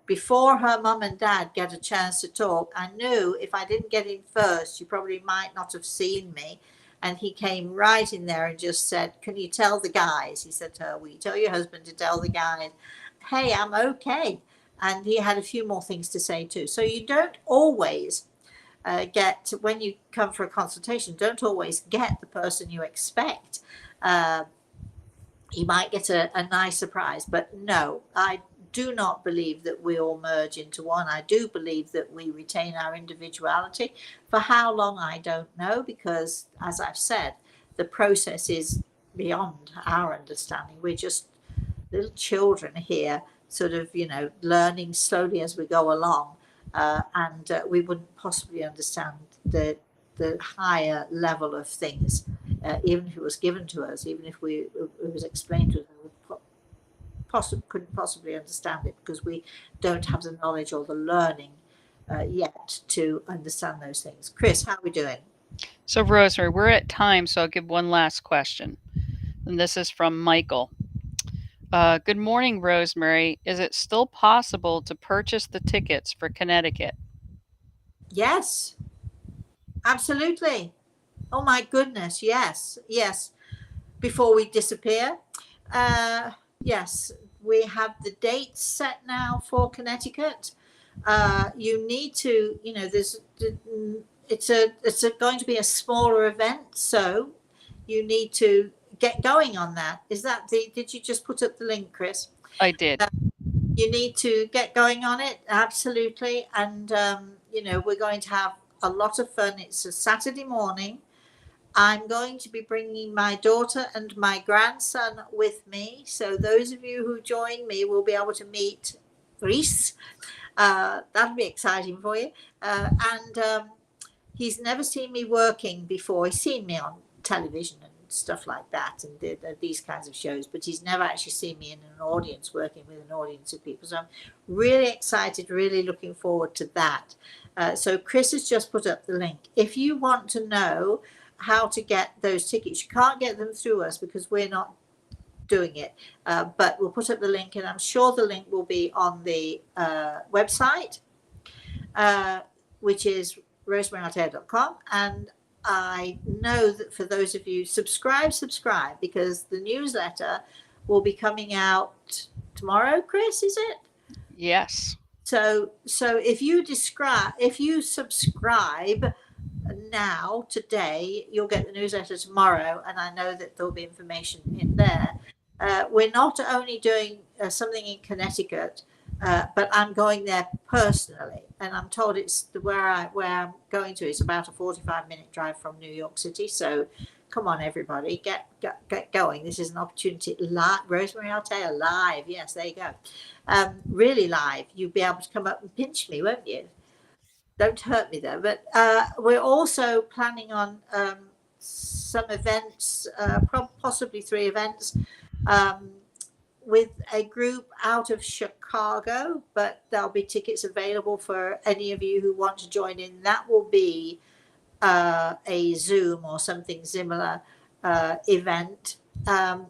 before her mum and dad get a chance to talk, I knew if I didn't get in first, you probably might not have seen me. And he came right in there and just said, can you tell the guys? He said to her, will you tell your husband to tell the guys, hey, I'm okay. And he had a few more things to say too. So you don't always when you come for a consultation, don't always get the person you expect. Uh, you might get a nice surprise, but no, I do not believe that we all merge into one. I do believe that we retain our individuality. For how long, I don't know, because as I've said, the process is beyond our understanding. We're just little children here, sort of, learning slowly as we go along. And we wouldn't possibly understand the higher level of things, even if it was given to us, even if it was explained to us, we couldn't possibly understand it because we don't have the knowledge or the learning yet to understand those things. Chris, how are we doing? So, Rosemary, we're at time, so I'll give one last question. And this is from Michael. Good morning, Rosemary. Is it still possible to purchase the tickets for Connecticut? Yes, absolutely. Oh my goodness, yes, yes. Before we disappear, yes, we have the dates set now for Connecticut. You need to, going to be a smaller event, so you need to get going on that. Did you just put up the link, Chris? I did. You need to get going on it, absolutely. And, we're going to have a lot of fun. It's a Saturday morning. I'm going to be bringing my daughter and my grandson with me. So those of you who join me will be able to meet Reese. That'll be exciting for you. And he's never seen me working before. He's seen me on television and stuff like that, and these kinds of shows, but he's never actually seen me in an audience, working with an audience of people. So I'm really excited, really looking forward to that. So Chris has just put up the link. If you want to know how to get those tickets, you can't get them through us because we're not doing it, but we'll put up the link, and I'm sure the link will be on the website, which is rosemaryaltea.com. And I know that for those of you subscribe, because the newsletter will be coming out tomorrow. Chris, is it? Yes. So if you subscribe now today, you'll get the newsletter tomorrow, and I know that there'll be information in there. We're not only doing something in Connecticut, but I'm going there personally, and I'm told it's where I'm going to is about a 45-minute drive from New York City. So come on, everybody, get going. This is an opportunity. Live, Rosemary Altea live. Yes, there you go. Really live. You'll be able to come up and pinch me, won't you? Don't hurt me though. But we're also planning on some events, possibly 3 events, um, with a group out of Chicago, but there'll be tickets available for any of you who want to join in. That will be a Zoom or something similar event. And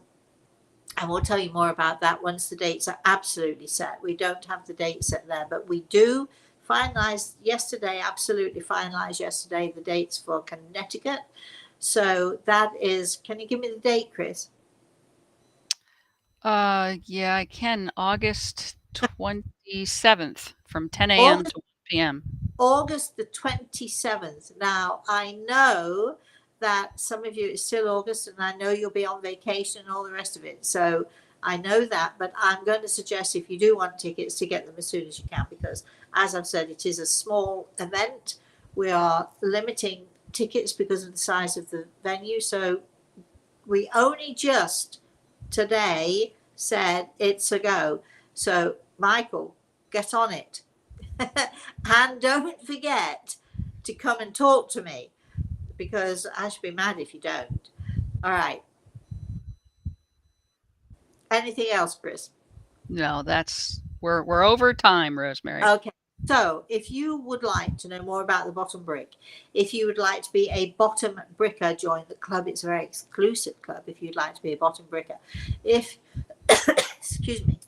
we'll tell you more about that once the dates are absolutely set. We don't have the date set there, but we do absolutely finalized yesterday, the dates for Connecticut. So that is, can you give me the date, Chris? Yeah, I can. August 27th from 10 a.m. August, to 1 p.m. August the 27th. Now, I know that some of you, it's still August, and I know you'll be on vacation and all the rest of it. So I know that, but I'm going to suggest if you do want tickets to get them as soon as you can, because as I've said, it is a small event. We are limiting tickets because of the size of the venue. So we only just today said it's a go. So Michael, get on it. And don't forget to come and talk to me, because I should be mad if you don't. All right. Anything else, Chris? No, we're over time, Rosemary. Okay. So, if you would like to know more about the bottom brick, if you would like to be a bottom bricker, join the club. It's a very exclusive club if you'd like to be a bottom bricker. If, excuse me,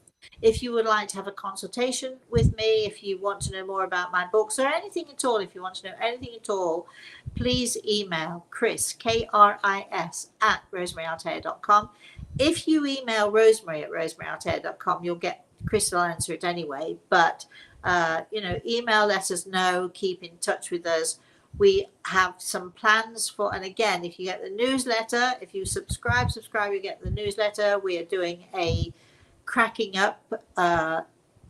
if you would like to have a consultation with me, if you want to know more about my books or anything at all, if you want to know anything at all, please email Chris, Kris, at rosemaryaltea.com. If you email Rosemary at rosemaryaltea.com, you'll get Chris will answer it anyway. But email, let us know, keep in touch with us. We have some plans for, and again, if you get the newsletter, if you subscribe, you get the newsletter. We are doing a cracking up,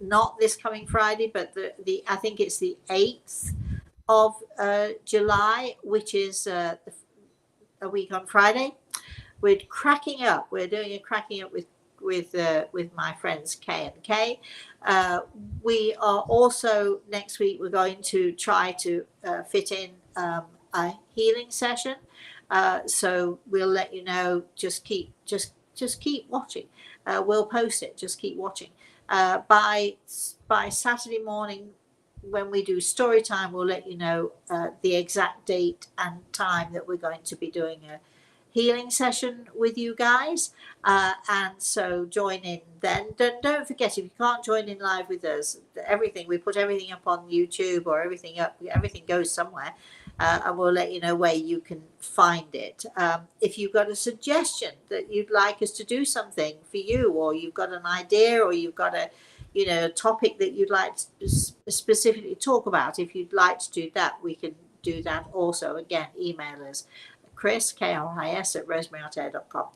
not this coming Friday, but the I think it's the 8th of July, which is a week on Friday. We're cracking up. We're doing a cracking up with my friends K and K. We are also next week. We're going to try to fit in a healing session. So we'll let you know. Just keep watching. We'll post it. Just keep watching. By Saturday morning, when we do story time, we'll let you know the exact date and time that we're going to be doing a healing session with you guys, and so join in then. Don't forget, if you can't join in live with us, we put everything up on YouTube, or everything goes somewhere, and we'll let you know where you can find it. If you've got a suggestion that you'd like us to do something for you, or you've got an idea, or you've got a topic that you'd like to specifically talk about, if you'd like to do that, we can do that also. Again, email us, Chris, Kris, at rosemaryaltea.com.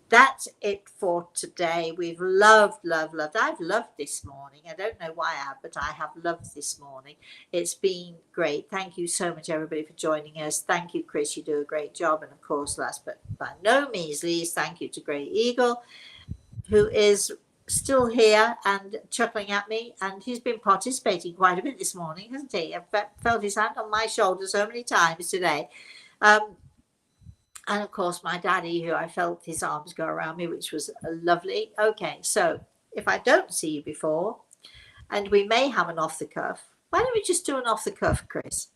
That's it for today. We've loved. I've loved this morning. I don't know why I have, but I have loved this morning. It's been great. Thank you so much, everybody, for joining us. Thank you, Chris. You do a great job. And of course, last but by no means least, thank you to Grey Eagle, who is still here and chuckling at me, and he's been participating quite a bit this morning, hasn't he? I've felt his hand on my shoulder so many times today. And of course, my daddy, who I felt his arms go around me, which was lovely. Okay, so if I don't see you before, and we may have an off the cuff, why don't we just do an off the cuff, Chris?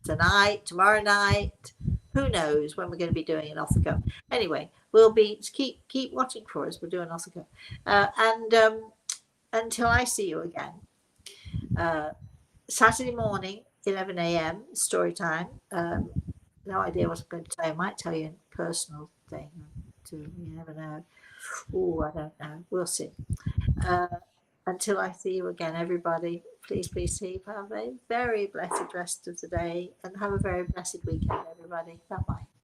Tonight, tomorrow night, who knows when we're going to be doing an off the cuff. Anyway, we'll be keep watching for us. We'll do an off the cuff, and until I see you again, Saturday morning, 11 a.m. story time. No idea what I'm going to tell you. I might tell you a personal thing too. You never know. Oh, I don't know. We'll see. Uh, until I see you again, everybody, please have a very blessed rest of the day and have a very blessed weekend, everybody. Bye bye.